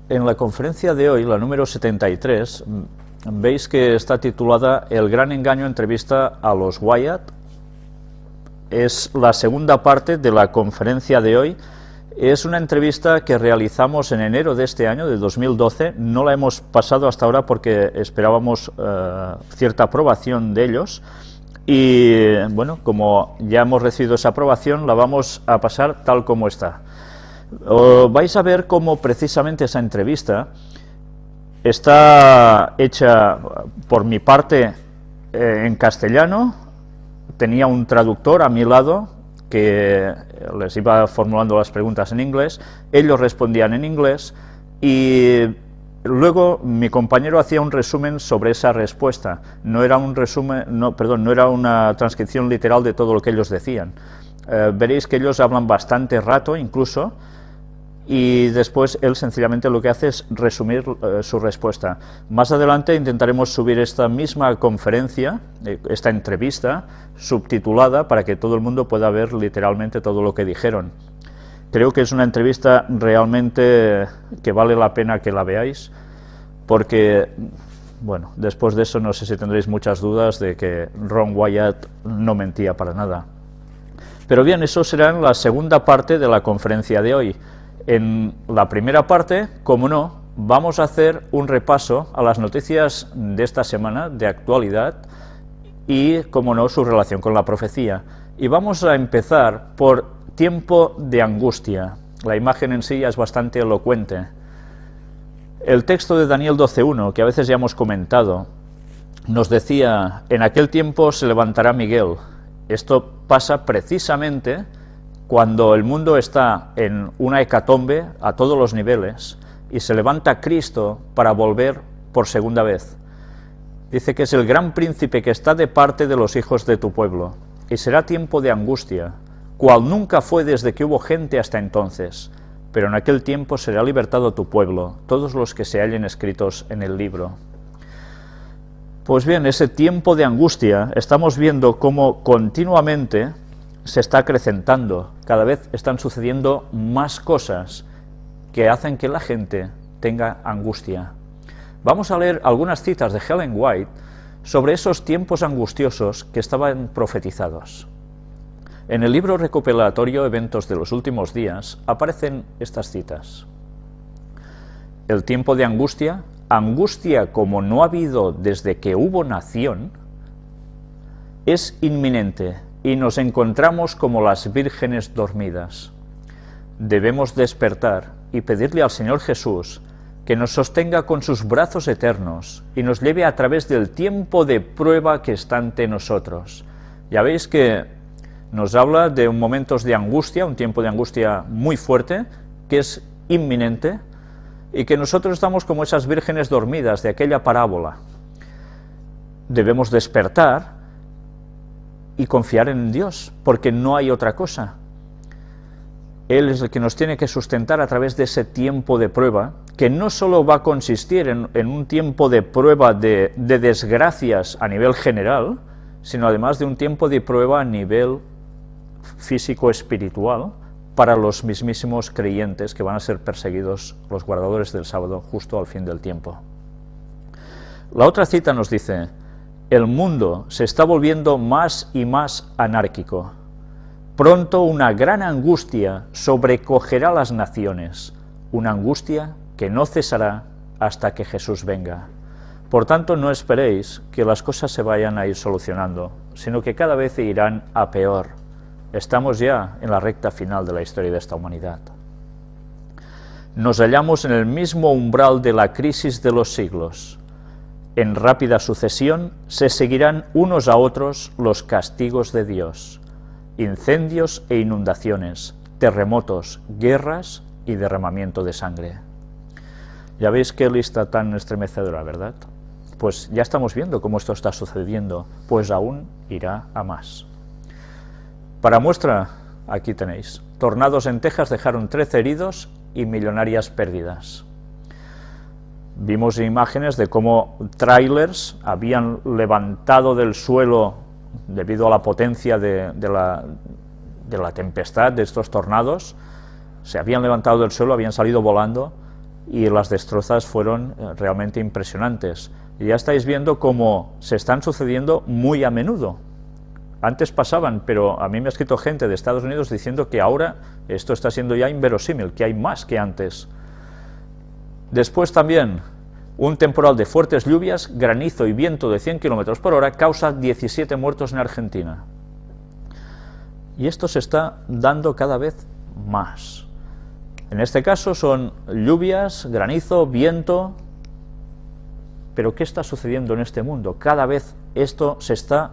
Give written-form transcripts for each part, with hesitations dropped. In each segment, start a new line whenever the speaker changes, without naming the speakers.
En la conferencia de hoy, la número 73, veis que está titulada El gran engaño, entrevista a los Wyatt. Es la segunda parte de la conferencia de hoy. Es una entrevista que realizamos en enero de este año, de 2012. No la hemos pasado hasta ahora porque esperábamos cierta aprobación de ellos. Y bueno, como ya hemos recibido esa aprobación, la vamos a pasar tal como está. Vais a ver cómo precisamente esa entrevista está hecha por mi parte en castellano. Tenía un traductor a mi lado que les iba formulando las preguntas en inglés, ellos respondían en inglés y luego mi compañero hacía un resumen sobre esa respuesta. No era un resumen, no era una transcripción literal de todo lo que ellos decían. Veréis que ellos hablan bastante rato incluso, y después él sencillamente lo que hace es resumir su respuesta. Más adelante intentaremos subir esta misma conferencia, esta entrevista, subtitulada para que todo el mundo pueda ver literalmente todo lo que dijeron. Creo que es una entrevista realmente que vale la pena que la veáis, porque, bueno, después de eso no sé si tendréis muchas dudas de que Ron Wyatt no mentía para nada. Pero bien, eso será en la segunda parte de la conferencia de hoy. En la primera parte, como no, vamos a hacer un repaso a las noticias de esta semana, de actualidad, y, como no, su relación con la profecía. Y vamos a empezar por tiempo de angustia. La imagen en sí ya es bastante elocuente. El texto de Daniel 12:1, que a veces ya hemos comentado, nos decía, en aquel tiempo se levantará Miguel. Esto pasa precisamente cuando el mundo está en una hecatombe a todos los niveles y se levanta Cristo para volver por segunda vez. Dice que es el gran príncipe que está de parte de los hijos de tu pueblo, y será tiempo de angustia, cual nunca fue desde que hubo gente hasta entonces, pero en aquel tiempo será libertado tu pueblo, todos los que se hallen escritos en el libro. Pues bien, ese tiempo de angustia estamos viendo cómo continuamente se está acrecentando, cada vez están sucediendo más cosas que hacen que la gente tenga angustia. Vamos a leer algunas citas de Ellen White sobre esos tiempos angustiosos que estaban profetizados. En el libro recopilatorio Eventos de los Últimos Días aparecen estas citas. El tiempo de angustia, angustia como no ha habido desde que hubo nación, es inminente y nos encontramos como las vírgenes dormidas. Debemos despertar y pedirle al Señor Jesús que nos sostenga con sus brazos eternos y nos lleve a través del tiempo de prueba que está ante nosotros. Ya veis que nos habla de momentos de angustia, un tiempo de angustia muy fuerte, que es inminente, y que nosotros estamos como esas vírgenes dormidas de aquella parábola. Debemos despertar y confiar en Dios, porque no hay otra cosa. Él es el que nos tiene que sustentar a través de ese tiempo de prueba, que no solo va a consistir en un tiempo de prueba de desgracias a nivel general, sino además de un tiempo de prueba a nivel físico-espiritual para los mismísimos creyentes que van a ser perseguidos, los guardadores del sábado, justo al fin del tiempo. La otra cita nos dice: el mundo se está volviendo más y más anárquico. Pronto una gran angustia sobrecogerá a las naciones, una angustia que no cesará hasta que Jesús venga. Por tanto, no esperéis que las cosas se vayan a ir solucionando, sino que cada vez irán a peor. Estamos ya en la recta final de la historia de esta humanidad. Nos hallamos en el mismo umbral de la crisis de los siglos. En rápida sucesión se seguirán unos a otros los castigos de Dios, incendios e inundaciones, terremotos, guerras y derramamiento de sangre. Ya veis qué lista tan estremecedora, ¿verdad? Pues ya estamos viendo cómo esto está sucediendo, pues aún irá a más. Para muestra, aquí tenéis, tornados en Texas dejaron 13 heridos y millonarias pérdidas. Vimos imágenes de cómo trailers habían levantado del suelo debido a la potencia de la tempestad, de estos tornados, se habían levantado del suelo, habían salido volando y las destrozas fueron realmente impresionantes. Y ya estáis viendo cómo se están sucediendo muy a menudo. Antes pasaban, pero a mí me ha escrito gente de Estados Unidos diciendo que ahora esto está siendo ya inverosímil, que hay más que antes. Después también, un temporal de fuertes lluvias, granizo y viento de 100 km por hora causa 17 muertos en Argentina. Y esto se está dando cada vez más. En este caso son lluvias, granizo, viento. Pero ¿qué está sucediendo en este mundo? Cada vez esto se está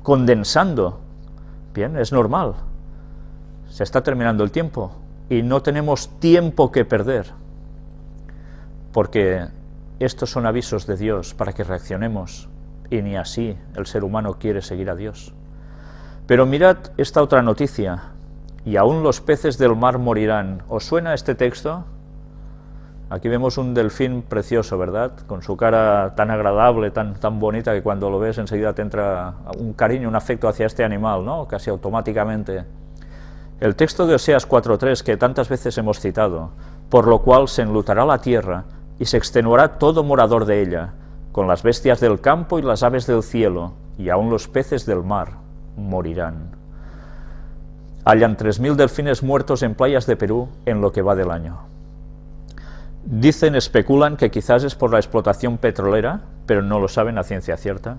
condensando. Bien, es normal. Se está terminando el tiempo y no tenemos tiempo que perder. Porque estos son avisos de Dios para que reaccionemos, y ni así el ser humano quiere seguir a Dios. Pero mirad esta otra noticia: y aún los peces del mar morirán. ¿Os suena este texto? Aquí vemos un delfín precioso, ¿verdad? Con su cara tan agradable, tan bonita, que cuando lo ves enseguida te entra un cariño, un afecto hacia este animal, ¿no? Casi automáticamente. El texto de Oseas 4:3, que tantas veces hemos citado: por lo cual se enlutará la tierra y se extenuará todo morador de ella, con las bestias del campo y las aves del cielo, y aún los peces del mar morirán. Hallan 3000 delfines muertos en playas de Perú en lo que va del año. Dicen, especulan que quizás es por la explotación petrolera, pero no lo saben a ciencia cierta.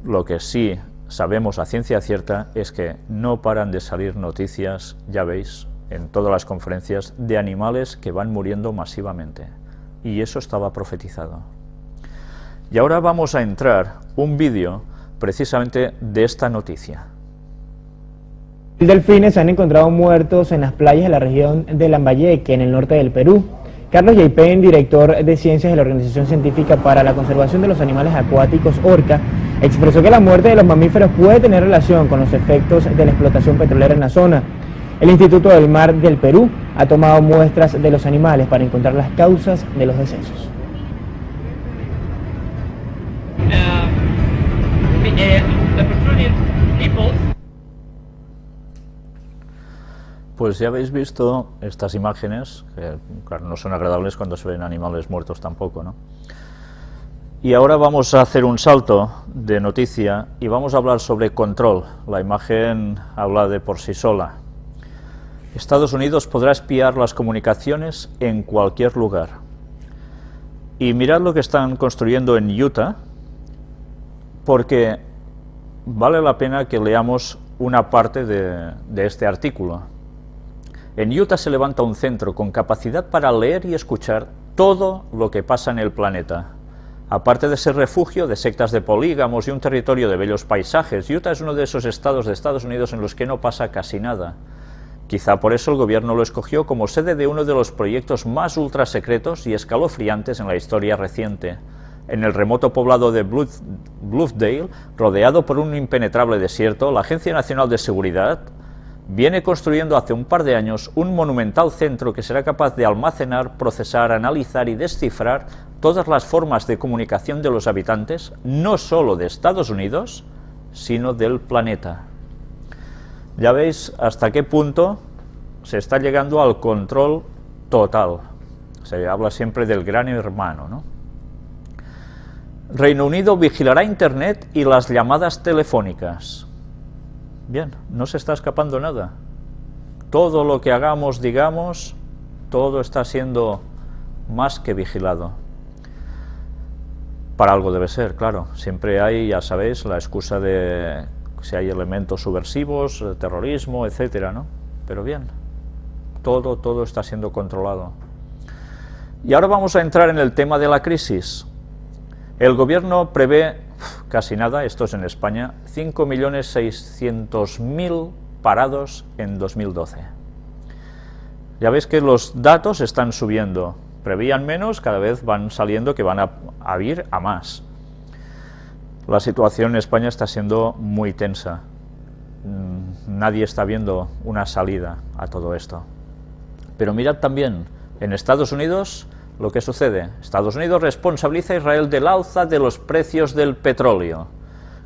Lo que sí sabemos a ciencia cierta es que no paran de salir noticias, ya veis, en todas las conferencias, de animales que van muriendo masivamente. Y eso estaba profetizado. Y ahora vamos a entrar un vídeo precisamente de esta noticia.
Delfines se han encontrado muertos en las playas de la región de Lambayeque, en el norte del Perú. Carlos Yaipen, director de ciencias de la Organización Científica para la Conservación de los Animales Acuáticos, ORCA, expresó que la muerte de los mamíferos puede tener relación con los efectos de la explotación petrolera en la zona. El Instituto del Mar del Perú ha tomado muestras de los animales para encontrar las causas de los decesos.
Pues ya habéis visto estas imágenes, que claro, no son agradables cuando se ven animales muertos tampoco, ¿no? Y ahora vamos a hacer un salto de noticia y vamos a hablar sobre control. La imagen habla de por sí sola. Estados Unidos podrá espiar las comunicaciones en cualquier lugar. Y mirad lo que están construyendo en Utah, porque vale la pena que leamos una parte de este artículo. En Utah se levanta un centro con capacidad para leer y escuchar todo lo que pasa en el planeta. Aparte de ser refugio de sectas de polígamos y un territorio de bellos paisajes, Utah es uno de esos estados de Estados Unidos en los que no pasa casi nada. Quizá por eso el gobierno lo escogió como sede de uno de los proyectos más ultrasecretos y escalofriantes en la historia reciente. En el remoto poblado de Bluffdale, rodeado por un impenetrable desierto, la Agencia Nacional de Seguridad viene construyendo hace un par de años un monumental centro que será capaz de almacenar, procesar, analizar y descifrar todas las formas de comunicación de los habitantes, no solo de Estados Unidos, sino del planeta. Ya veis hasta qué punto se está llegando al control total. Se habla siempre del gran hermano, ¿no? Reino Unido vigilará Internet y las llamadas telefónicas. Bien, no se está escapando nada. Todo lo que hagamos, digamos, todo está siendo más que vigilado. Para algo debe ser, claro. Siempre hay, ya sabéis, la excusa de si hay elementos subversivos, terrorismo, etcétera, ¿no? Pero bien, todo está siendo controlado. Y ahora vamos a entrar en el tema de la crisis. El gobierno prevé casi nada, esto es en España, 5.600.000 parados en 2012. Ya veis que los datos están subiendo, prevían menos, cada vez van saliendo que van a ir a más. La situación en España está siendo muy tensa, nadie está viendo una salida a todo esto. Pero mirad también, en Estados Unidos, lo que sucede. Estados Unidos responsabiliza a Israel del alza de los precios del petróleo.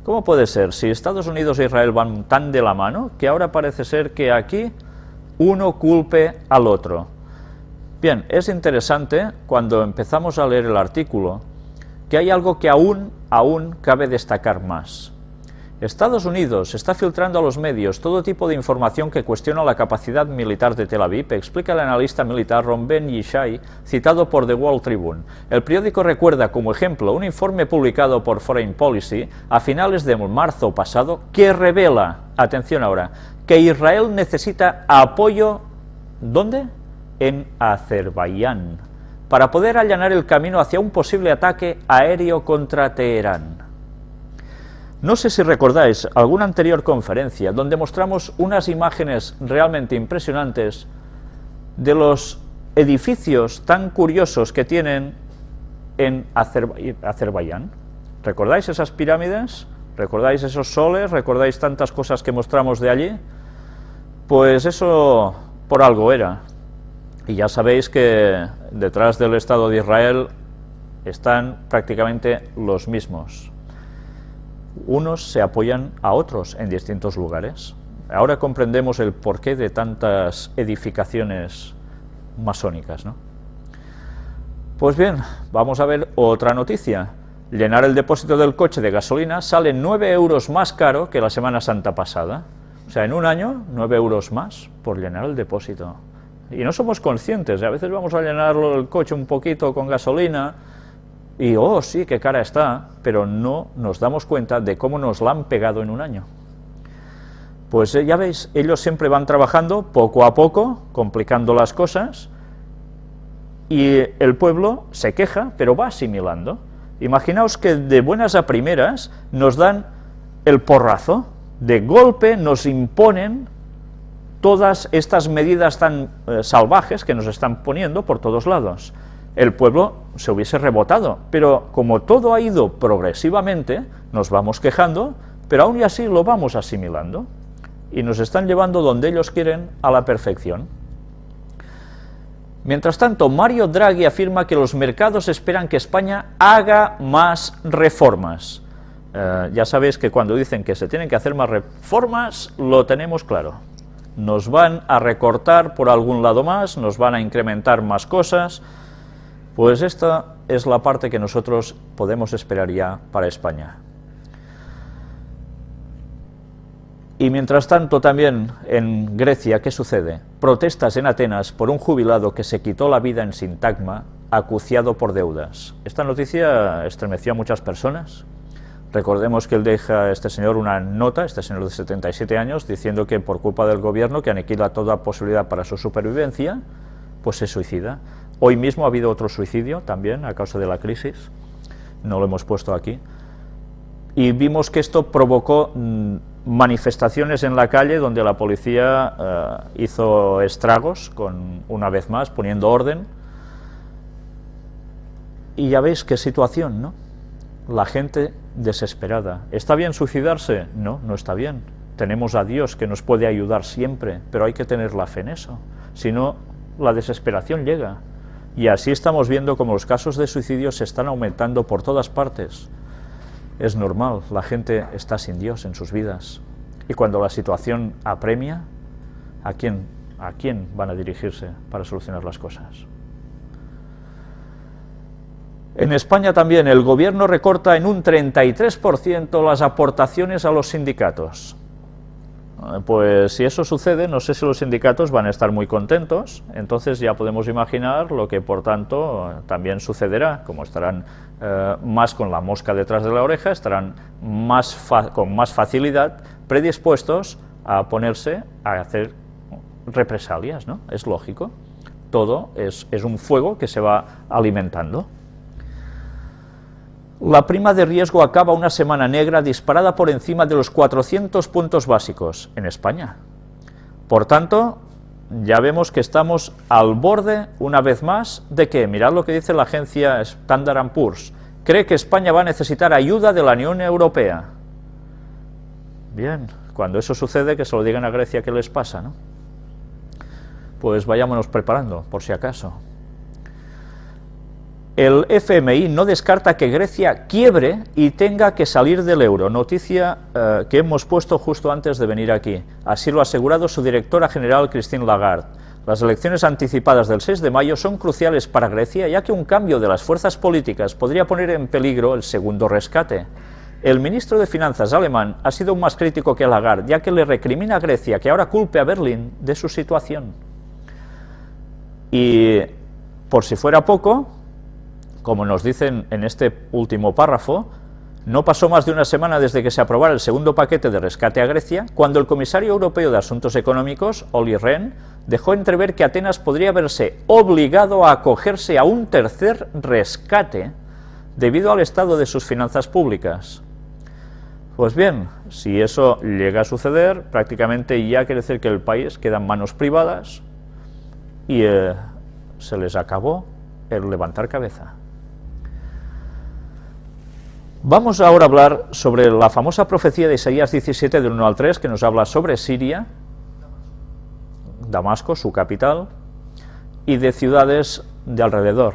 ¿Cómo puede ser? Si Estados Unidos e Israel van tan de la mano, que ahora parece ser que aquí uno culpe al otro. Bien, es interesante cuando empezamos a leer el artículo que hay algo que aún cabe destacar más. Estados Unidos está filtrando a los medios todo tipo de información que cuestiona la capacidad militar de Tel Aviv, explica el analista militar Ron Ben Yishai, citado por The Wall Tribune. El periódico recuerda como ejemplo un informe publicado por Foreign Policy a finales de marzo pasado que revela, atención ahora, que Israel necesita apoyo, ¿dónde? En Azerbaiyán, para poder allanar el camino hacia un posible ataque aéreo contra Teherán. No sé si recordáis alguna anterior conferencia donde mostramos unas imágenes realmente impresionantes de los edificios tan curiosos que tienen en Azerbaiyán. ¿Recordáis esas pirámides? ¿Recordáis esos soles? ¿Recordáis tantas cosas que mostramos de allí? Pues eso por algo era. Y ya sabéis que detrás del Estado de Israel están prácticamente los mismos. Unos se apoyan a otros en distintos lugares. Ahora comprendemos el porqué de tantas edificaciones masónicas, ¿no? Pues bien, vamos a ver otra noticia. Llenar el depósito del coche de gasolina sale 9 euros más caro que la Semana Santa pasada. O sea, en un año, 9 euros más por llenar el depósito. Y no somos conscientes, a veces vamos a llenar el coche un poquito con gasolina y, oh, sí, qué cara está, pero no nos damos cuenta de cómo nos la han pegado en un año. Pues ya veis, ellos siempre van trabajando poco a poco, complicando las cosas, y el pueblo se queja, pero va asimilando. Imaginaos que de buenas a primeras nos dan el porrazo, de golpe nos imponen todas estas medidas tan salvajes que nos están poniendo por todos lados. El pueblo se hubiese rebotado, pero como todo ha ido progresivamente, nos vamos quejando, pero aún y así lo vamos asimilando, y nos están llevando donde ellos quieren a la perfección. Mientras tanto, Mario Draghi afirma que los mercados esperan que España haga más reformas. Ya sabéis que cuando dicen que se tienen que hacer más reformas, lo tenemos claro. Nos van a recortar por algún lado más, nos van a incrementar más cosas. Pues esta es la parte que nosotros podemos esperar ya para España. Y mientras tanto también en Grecia, ¿qué sucede? Protestas en Atenas por un jubilado que se quitó la vida en Sintagma, acuciado por deudas. Esta noticia estremeció a muchas personas. Recordemos que él deja a este señor una nota, este señor de 77 años, diciendo que por culpa del gobierno, que aniquila toda posibilidad para su supervivencia, pues se suicida. Hoy mismo ha habido otro suicidio también a causa de la crisis, no lo hemos puesto aquí, y vimos que esto provocó manifestaciones en la calle donde la policía hizo estragos, una vez más, poniendo orden, y ya veis qué situación, ¿no? La gente desesperada. ¿Está bien suicidarse? No, no está bien. Tenemos a Dios que nos puede ayudar siempre, pero hay que tener la fe en eso, si no, la desesperación llega. Y así estamos viendo como los casos de suicidio se están aumentando por todas partes. Es normal, la gente está sin Dios en sus vidas. Y cuando la situación apremia, ¿a quién van a dirigirse para solucionar las cosas? En España también el gobierno recorta en un 33% las aportaciones a los sindicatos. Pues si eso sucede, no sé si los sindicatos van a estar muy contentos, entonces ya podemos imaginar lo que por tanto también sucederá, como estarán más con la mosca detrás de la oreja, estarán con más facilidad predispuestos a ponerse a hacer represalias, ¿no? Es lógico, todo es un fuego que se va alimentando. La prima de riesgo acaba una semana negra disparada por encima de los 400 puntos básicos en España. Por tanto, ya vemos que estamos al borde, una vez más, de que, mirad lo que dice la agencia Standard & Poor's, cree que España va a necesitar ayuda de la Unión Europea. Bien, cuando eso sucede, que se lo digan a Grecia qué les pasa, ¿no? Pues vayámonos preparando, por si acaso. El FMI no descarta que Grecia quiebre y tenga que salir del euro, noticia que hemos puesto justo antes de venir aquí. Así lo ha asegurado su directora general, Christine Lagarde. Las elecciones anticipadas del 6 de mayo son cruciales para Grecia, ya que un cambio de las fuerzas políticas podría poner en peligro el segundo rescate. El ministro de Finanzas alemán ha sido más crítico que Lagarde, ya que le recrimina a Grecia que ahora culpe a Berlín de su situación. Y, por si fuera poco, como nos dicen en este último párrafo, no pasó más de una semana desde que se aprobara el segundo paquete de rescate a Grecia, cuando el comisario europeo de Asuntos Económicos, Olli Rehn, dejó entrever que Atenas podría verse obligado a acogerse a un tercer rescate debido al estado de sus finanzas públicas. Pues bien, si eso llega a suceder, prácticamente ya quiere decir que el país queda en manos privadas y se les acabó el levantar cabeza. Vamos ahora a hablar sobre la famosa profecía de Isaías 17, del 1 al 3, que nos habla sobre Siria, Damasco, su capital, y de ciudades de alrededor.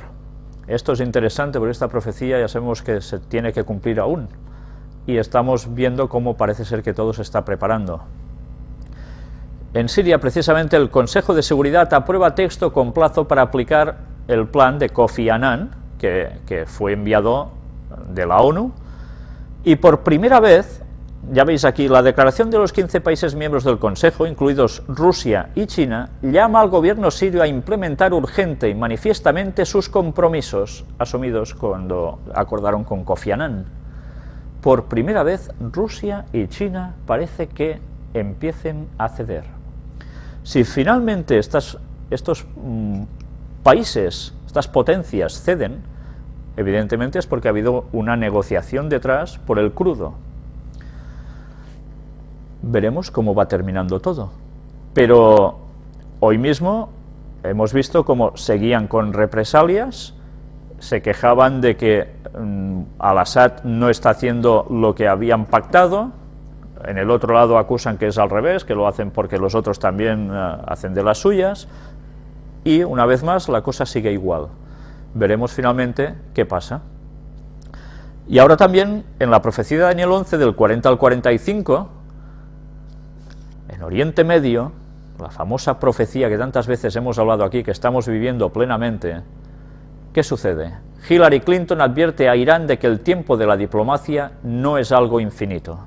Esto es interesante porque esta profecía ya sabemos que se tiene que cumplir aún, y estamos viendo cómo parece ser que todo se está preparando. En Siria, precisamente, el Consejo de Seguridad aprueba texto con plazo para aplicar el plan de Kofi Annan, que fue enviado de la ONU, y por primera vez, ya veis aquí, la declaración de los 15 países miembros del Consejo, incluidos Rusia y China, llama al gobierno sirio a implementar urgente y manifiestamente sus compromisos asumidos cuando acordaron con Kofi Annan. Por primera vez, Rusia y China parece que empiecen a ceder. Si finalmente estos países, estas potencias ceden, evidentemente es porque ha habido una negociación detrás por el crudo. Veremos cómo va terminando todo. Pero hoy mismo hemos visto cómo seguían con represalias, se quejaban de que Al-Assad no está haciendo lo que habían pactado, en el otro lado acusan que es al revés, que lo hacen porque los otros también hacen de las suyas, y una vez más la cosa sigue igual. Veremos finalmente qué pasa. Y ahora también, en la profecía de Daniel 11, del 40 al 45, en Oriente Medio, la famosa profecía que tantas veces hemos hablado aquí, que estamos viviendo plenamente, ¿qué sucede? Hillary Clinton advierte a Irán de que el tiempo de la diplomacia no es algo infinito.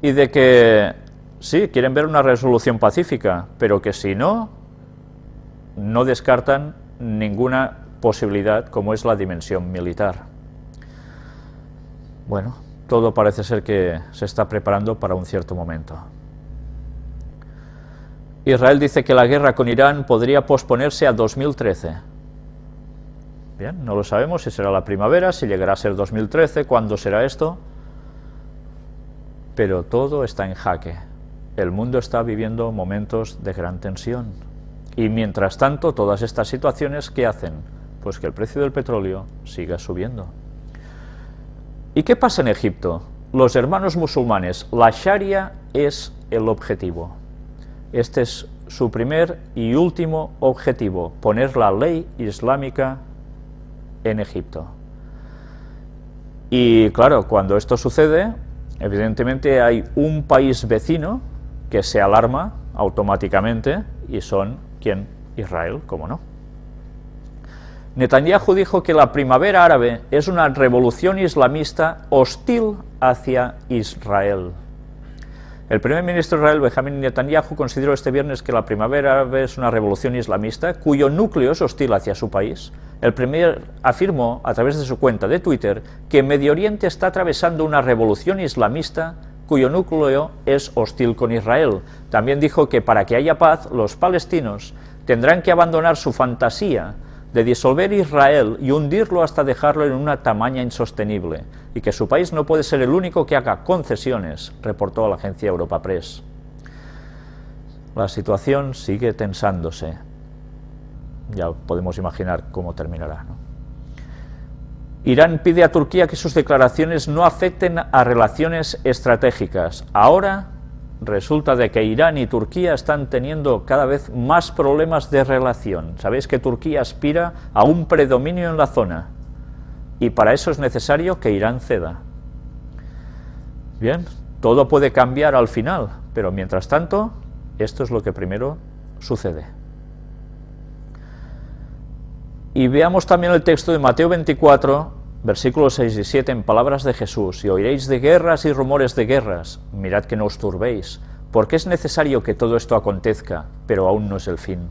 Y de que, sí, quieren ver una resolución pacífica, pero que si no, no descartan ninguna posibilidad como es la dimensión militar. Bueno, todo parece ser que se está preparando para un cierto momento. Israel dice que la guerra con Irán podría posponerse a 2013. Bien, no lo sabemos si será la primavera, si llegará a ser 2013, cuándo será esto, pero todo está en jaque. El mundo está viviendo momentos de gran tensión. Y mientras tanto, todas estas situaciones, ¿qué hacen? Pues que el precio del petróleo siga subiendo. ¿Y qué pasa en Egipto? Los hermanos musulmanes, la Sharia es el objetivo. Este es su primer y último objetivo, poner la ley islámica en Egipto. Y claro, cuando esto sucede, evidentemente hay un país vecino que se alarma automáticamente, y son, ¿quién? Israel, ¿cómo no? Netanyahu dijo que la primavera árabe es una revolución islamista hostil hacia Israel. El primer ministro de Israel, Benjamin Netanyahu, consideró este viernes que la primavera árabe es una revolución islamista cuyo núcleo es hostil hacia su país. El premier afirmó a través de su cuenta de Twitter que Medio Oriente está atravesando una revolución islamista cuyo núcleo es hostil con Israel. También dijo que para que haya paz, los palestinos tendrán que abandonar su fantasía de disolver Israel y hundirlo hasta dejarlo en una tamaña insostenible, y que su país no puede ser el único que haga concesiones, reportó a la agencia Europa Press. La situación sigue tensándose. Ya podemos imaginar cómo terminará, ¿no? Irán pide a Turquía que sus declaraciones no afecten a relaciones estratégicas. Ahora resulta de que Irán y Turquía están teniendo cada vez más problemas de relación. Sabéis que Turquía aspira a un predominio en la zona, y para eso es necesario que Irán ceda. Bien, todo puede cambiar al final, pero mientras tanto, esto es lo que primero sucede. Y veamos también el texto de Mateo 24, versículos 6 y 7, en palabras de Jesús: y oiréis de guerras y rumores de guerras, mirad que no os turbéis, porque es necesario que todo esto acontezca, pero aún no es el fin.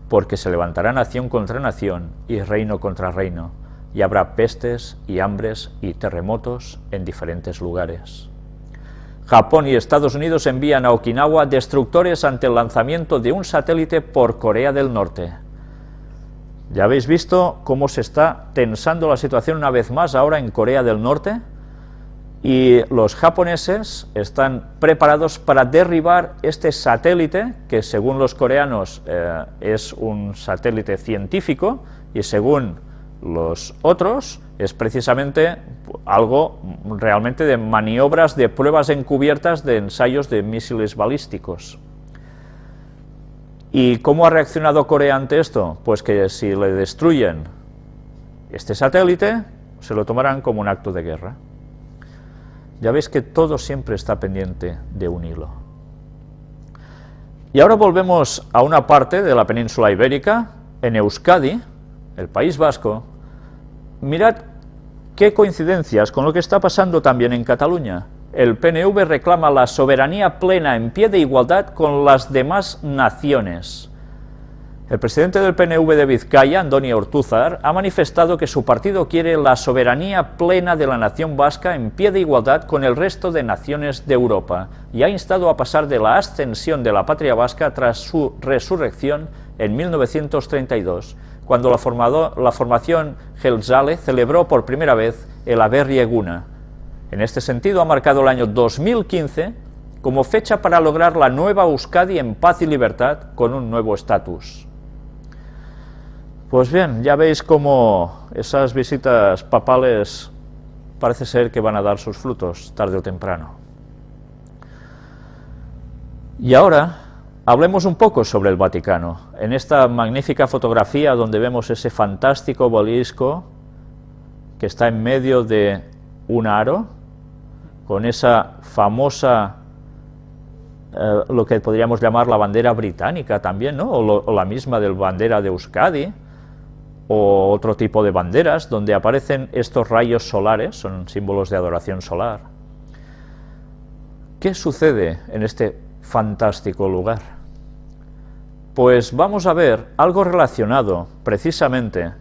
Porque se levantará nación contra nación y reino contra reino, y habrá pestes y hambres y terremotos en diferentes lugares. Japón y Estados Unidos envían a Okinawa destructores ante el lanzamiento de un satélite por Corea del Norte. ¿Ya habéis visto cómo se está tensando la situación una vez más ahora en Corea del Norte? Y los japoneses están preparados para derribar este satélite, que según los coreanos es un satélite científico, y según los otros es precisamente algo realmente de maniobras, de pruebas encubiertas de ensayos de misiles balísticos. ¿Y cómo ha reaccionado Corea ante esto? Pues que si le destruyen este satélite, se lo tomarán como un acto de guerra. Ya veis que todo siempre está pendiente de un hilo. Y ahora volvemos a una parte de la península ibérica, en Euskadi, el País Vasco. Mirad qué coincidencias con lo que está pasando también en Cataluña. El PNV reclama la soberanía plena en pie de igualdad con las demás naciones. El presidente del PNV de Vizcaya, Andoni Ortúzar, ha manifestado que su partido quiere la soberanía plena de la nación vasca en pie de igualdad con el resto de naciones de Europa, y ha instado a pasar de la ascensión de la patria vasca tras su resurrección en 1932, cuando la formación Jeltzale celebró por primera vez el Aberri Eguna. En este sentido, ha marcado el año 2015 como fecha para lograr la nueva Euskadi en paz y libertad con un nuevo estatus. Pues bien, ya veis cómo esas visitas papales parece ser que van a dar sus frutos tarde o temprano. Y ahora hablemos un poco sobre el Vaticano. En esta magnífica fotografía donde vemos ese fantástico obelisco que está en medio de un aro, con esa famosa, lo que podríamos llamar la bandera británica también, ¿no? O la misma del bandera de Euskadi, o otro tipo de banderas, donde aparecen estos rayos solares, son símbolos de adoración solar. ¿Qué sucede en este fantástico lugar? Pues vamos a ver algo relacionado precisamente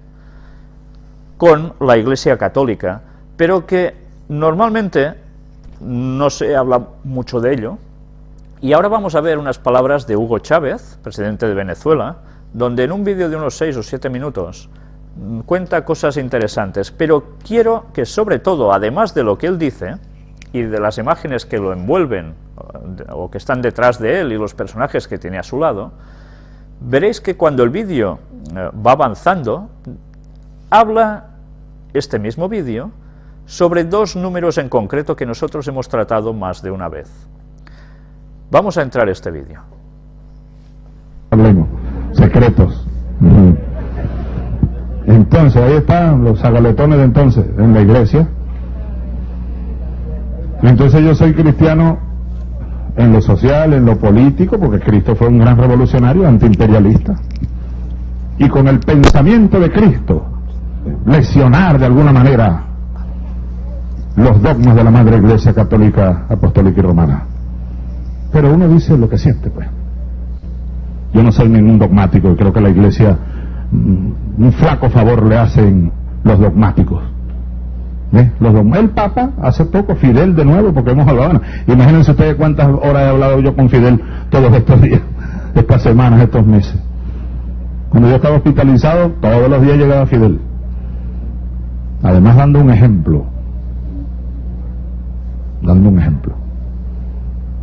con la Iglesia Católica, pero que normalmente no se habla mucho de ello. Y ahora vamos a ver unas palabras de Hugo Chávez, presidente de Venezuela, donde en un vídeo de unos 6 o 7 minutos cuenta cosas interesantes, pero quiero que sobre todo, además de lo que él dice y de las imágenes que lo envuelven o que están detrás de él y los personajes que tiene a su lado, veréis que cuando el vídeo va avanzando, habla este mismo vídeo sobre dos números en concreto que nosotros hemos tratado más de una vez. Vamos a entrar a este vídeo.
Hablemos, secretos. Entonces, ahí están los zagaletones de entonces, en la iglesia. Entonces yo soy cristiano en lo social, en lo político, porque Cristo fue un gran revolucionario, antiimperialista. Y con el pensamiento de Cristo, lesionar de alguna manera los dogmas de la Madre Iglesia Católica, Apostólica y Romana. Pero uno dice lo que siente, pues. Yo no soy ningún dogmático y creo que la Iglesia un flaco favor le hacen los dogmáticos. El Papa, hace poco, Fidel de nuevo, porque hemos hablado. Imagínense ustedes cuántas horas he hablado yo con Fidel todos estos días, estas semanas, estos meses. Cuando yo estaba hospitalizado, todos los días llegaba Fidel. Además dando un ejemplo.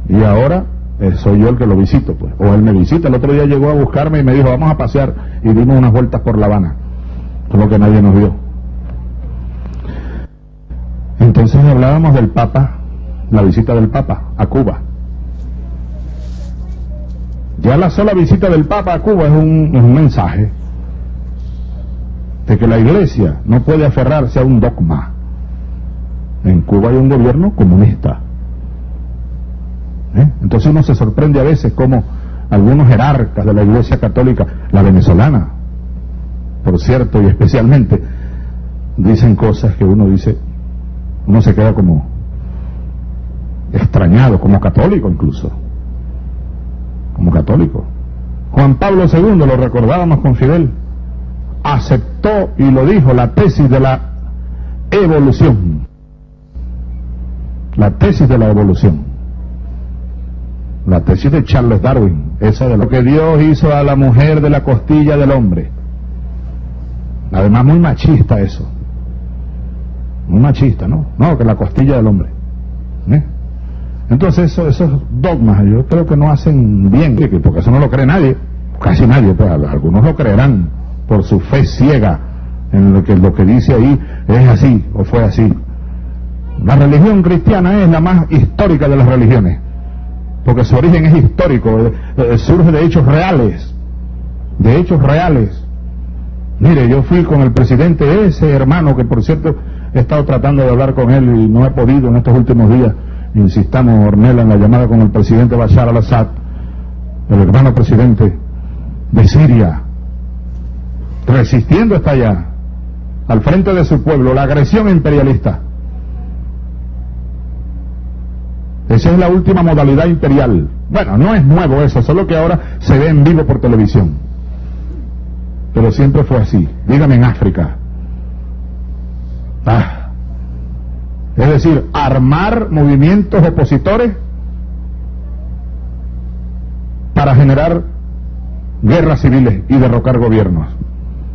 Y ahora soy yo el que lo visito, pues, o él me visita. El otro día llegó a buscarme y me dijo, vamos a pasear, y dimos unas vueltas por La Habana, solo que nadie nos vio. Entonces hablábamos del Papa, la visita del Papa a Cuba. Ya la sola visita del Papa a Cuba es un mensaje de que la Iglesia no puede aferrarse a un dogma. En Cuba hay un gobierno comunista. Entonces uno se sorprende a veces como algunos jerarcas de la Iglesia Católica, la venezolana, por cierto, y especialmente, dicen cosas que uno dice, uno se queda como extrañado, como católico incluso, como católico. Juan Pablo II, lo recordábamos con Fidel, aceptó y lo dijo, la tesis de la evolución. La tesis de la evolución. La tesis de Charles Darwin, esa de lo que Dios hizo a la mujer de la costilla del hombre. Además muy machista eso. Muy machista, ¿no? No, que la costilla del hombre. Entonces esos dogmas yo creo que no hacen bien, porque eso no lo cree nadie, casi nadie, pues algunos lo creerán por su fe ciega en lo que dice ahí es así o fue así. La religión cristiana es la más histórica de las religiones, porque su origen es histórico, surge de hechos reales, de hechos reales. Mire, yo fui con el presidente, ese hermano, que por cierto he estado tratando de hablar con él y no he podido en estos últimos días. Insistamos, Ornella, en la llamada con el presidente Bashar al-Assad, el hermano presidente de Siria, resistiendo hasta allá, al frente de su pueblo, la agresión imperialista. Esa es la última modalidad imperial. Bueno, no es nuevo eso, solo que ahora se ve en vivo por televisión. Pero siempre fue así. Dígame en África. Es decir, armar movimientos opositores para generar guerras civiles y derrocar gobiernos.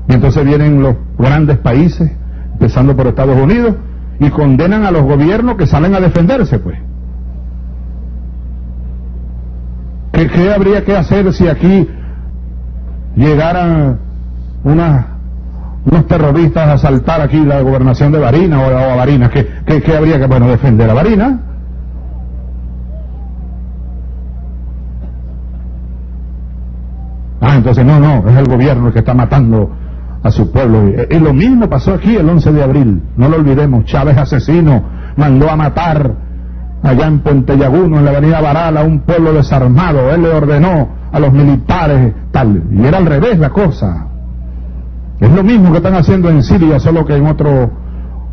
Y entonces vienen los grandes países, empezando por Estados Unidos, y condenan a los gobiernos que salen a defenderse, pues. ¿Qué habría que hacer si aquí llegaran unos terroristas a asaltar aquí la gobernación de Barinas o a Barinas? ¿Qué habría que, bueno, defender a Barinas? Entonces no, es el gobierno el que está matando a su pueblo. Y lo mismo pasó aquí el 11 de abril, no lo olvidemos. Chávez, asesino, mandó a matar allá en Puente Llaguno, en la avenida Baral, a un pueblo desarmado. Él le ordenó a los militares tal, y era al revés la cosa. Es lo mismo que están haciendo en Siria, solo que en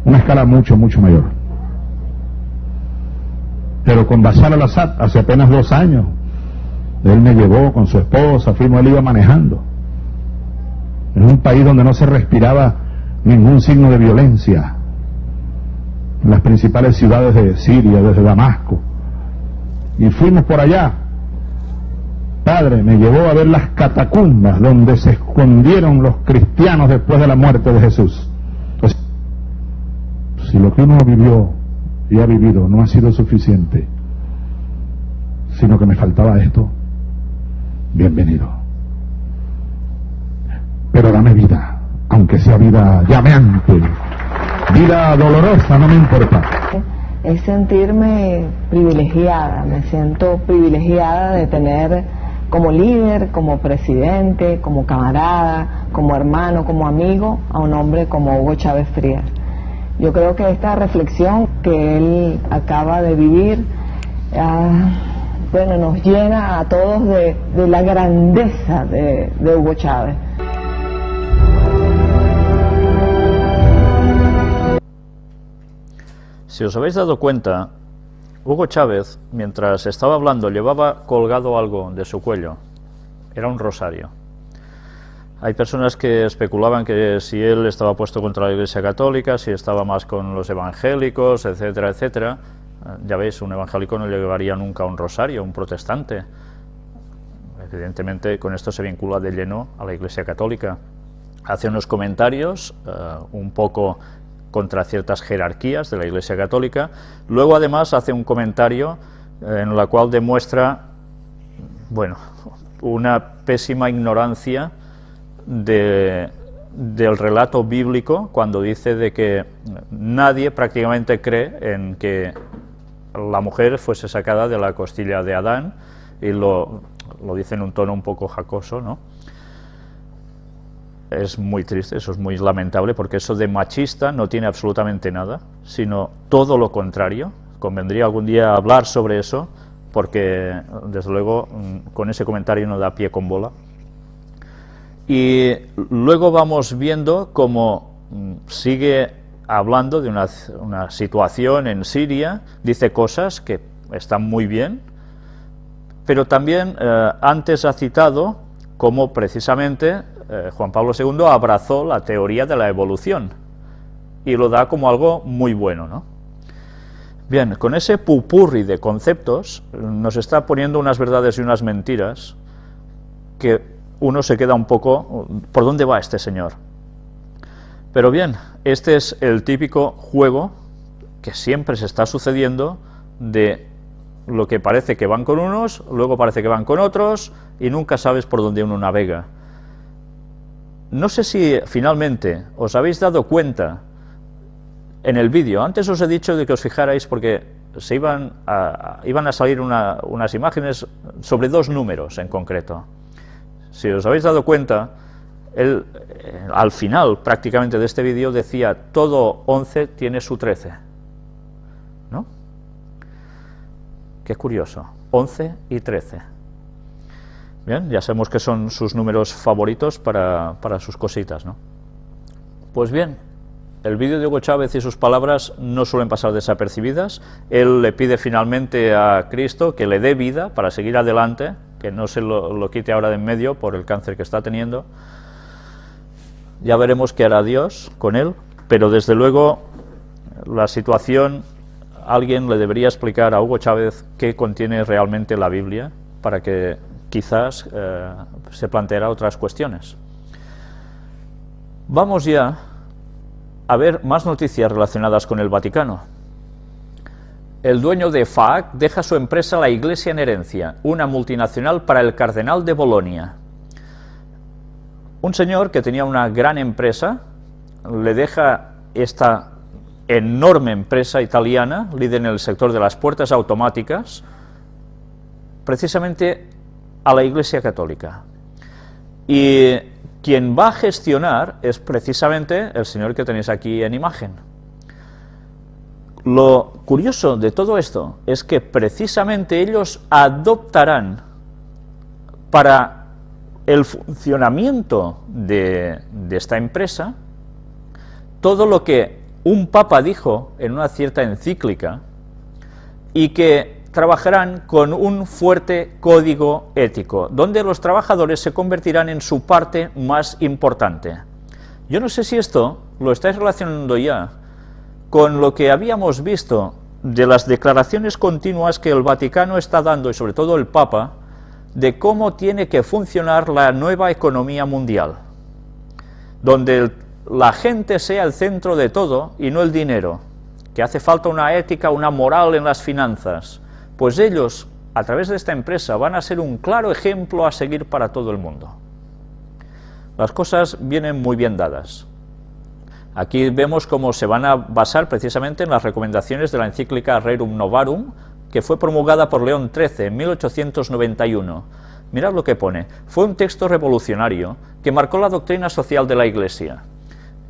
una escala mucho mayor. Pero con Bashar al-Assad, hace apenas 2 años, él me llevó con su esposa, él iba manejando. En un país donde no se respiraba ningún signo de violencia. En las principales ciudades de Siria, desde Damasco. Y fuimos por allá. Padre, me llevó a ver las catacumbas donde se escondieron los cristianos después de la muerte de Jesús. Entonces, si lo que uno vivió y ha vivido no ha sido suficiente, sino que me faltaba esto, bienvenido. Pero dame vida, aunque sea vida llameante, vida dolorosa, no me importa.
Es sentirme privilegiada, me siento privilegiada de tener como líder, como presidente, como camarada, como hermano, como amigo, a un hombre como Hugo Chávez Frías. Yo creo que esta reflexión que él acaba de vivir, bueno, nos llena a todos de la grandeza de Hugo Chávez.
Si os habéis dado cuenta, Hugo Chávez, mientras estaba hablando, llevaba colgado algo de su cuello. Era un rosario. Hay personas que especulaban que si él estaba puesto contra la Iglesia Católica, si estaba más con los evangélicos, etcétera, etcétera. Ya veis, un evangélico no llevaría nunca un rosario, un protestante. Evidentemente, con esto se vincula de lleno a la Iglesia Católica. Hace unos comentarios un poco contra ciertas jerarquías de la Iglesia Católica. Luego, además, hace un comentario en la cual demuestra, bueno, una pésima ignorancia del relato bíblico, cuando dice de que nadie prácticamente cree en que la mujer fuese sacada de la costilla de Adán, y lo dice en un tono un poco jocoso, ¿no? Es muy triste, eso es muy lamentable, porque eso de machista no tiene absolutamente nada, sino todo lo contrario. Convendría algún día hablar sobre eso, porque desde luego con ese comentario no da pie con bola. Y luego vamos viendo cómo sigue hablando de una situación en Siria, dice cosas que están muy bien, pero también antes ha citado cómo precisamente Juan Pablo II abrazó la teoría de la evolución y lo da como algo muy bueno, ¿no? Bien, con ese pupurri de conceptos nos está poniendo unas verdades y unas mentiras que uno se queda un poco, ¿por dónde va este señor? Pero bien, este es el típico juego que siempre se está sucediendo de lo que parece que van con unos, luego parece que van con otros y nunca sabes por dónde uno navega. No sé si finalmente os habéis dado cuenta en el vídeo, antes os he dicho de que os fijarais porque se iban a salir unas imágenes sobre dos números en concreto. Si os habéis dado cuenta, él al final prácticamente de este vídeo decía todo 11 tiene su 13, ¿no? Qué curioso, 11 y 13. Bien, ya sabemos que son sus números favoritos para sus cositas, ¿no? Pues bien, el vídeo de Hugo Chávez y sus palabras no suelen pasar desapercibidas. Él le pide finalmente a Cristo que le dé vida para seguir adelante, que no se lo quite ahora de en medio por el cáncer que está teniendo. Ya veremos qué hará Dios con él, pero desde luego la situación, alguien le debería explicar a Hugo Chávez qué contiene realmente la Biblia para que quizás se planteara otras cuestiones. Vamos ya a ver más noticias relacionadas con el Vaticano. El dueño de FAAC deja su empresa La Iglesia en herencia, una multinacional para el cardenal de Bolonia. Un señor que tenía una gran empresa le deja esta enorme empresa italiana, líder en el sector de las puertas automáticas, precisamente a la Iglesia Católica. Y quien va a gestionar es precisamente el señor que tenéis aquí en imagen. Lo curioso de todo esto es que precisamente ellos adoptarán para el funcionamiento de esta empresa todo lo que un papa dijo en una cierta encíclica y que trabajarán con un fuerte código ético, donde los trabajadores se convertirán en su parte más importante. Yo no sé si esto lo estáis relacionando ya con lo que habíamos visto de las declaraciones continuas que el Vaticano está dando, y sobre todo el Papa, de cómo tiene que funcionar la nueva economía mundial, donde la gente sea el centro de todo y no el dinero, que hace falta una ética, una moral en las finanzas. Pues ellos, a través de esta empresa, van a ser un claro ejemplo a seguir para todo el mundo. Las cosas vienen muy bien dadas. Aquí vemos cómo se van a basar precisamente en las recomendaciones de la encíclica Rerum Novarum, que fue promulgada por León XIII en 1891. Mirad lo que pone. Fue un texto revolucionario que marcó la doctrina social de la Iglesia.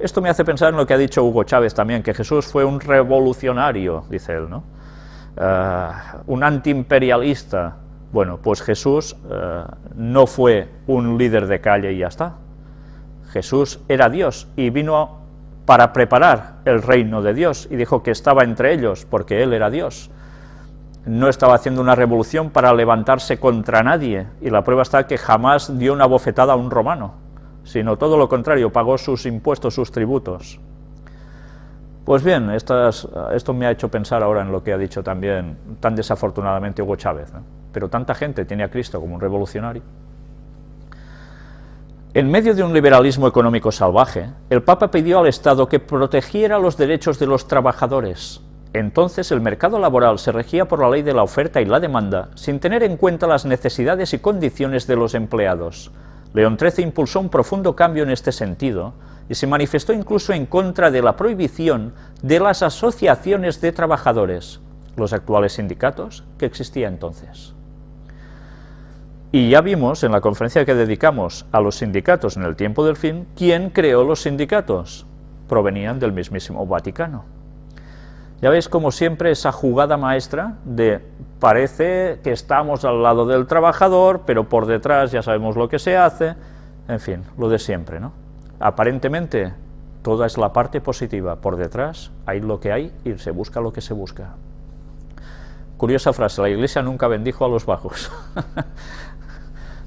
Esto me hace pensar en lo que ha dicho Hugo Chávez también, que Jesús fue un revolucionario, dice él, ¿no? Un antiimperialista. Bueno, pues Jesús no fue un líder de calle y ya está. Jesús era Dios y vino para preparar el reino de Dios y dijo que estaba entre ellos porque Él era Dios. No estaba haciendo una revolución para levantarse contra nadie, y la prueba está que jamás dio una bofetada a un romano, sino todo lo contrario, pagó sus impuestos, sus tributos. Pues bien, esto me ha hecho pensar ahora en lo que ha dicho también tan desafortunadamente Hugo Chávez, ¿no? Pero tanta gente tiene a Cristo como un revolucionario. En medio de un liberalismo económico salvaje, el Papa pidió al Estado que protegiera los derechos de los trabajadores. Entonces el mercado laboral se regía por la ley de la oferta y la demanda, sin tener en cuenta las necesidades y condiciones de los empleados. León XIII impulsó un profundo cambio en este sentido y se manifestó incluso en contra de la prohibición de las asociaciones de trabajadores, los actuales sindicatos que existía entonces. Y ya vimos en la conferencia que dedicamos a los sindicatos en el tiempo del fin, ¿quién creó los sindicatos? Provenían del mismísimo Vaticano. Ya veis como siempre esa jugada maestra de parece que estamos al lado del trabajador, pero por detrás ya sabemos lo que se hace, En fin, lo de siempre, ¿no? Aparentemente, toda es la parte positiva. Por detrás hay lo que hay y se busca lo que se busca. Curiosa frase, la Iglesia nunca bendijo a los bajos.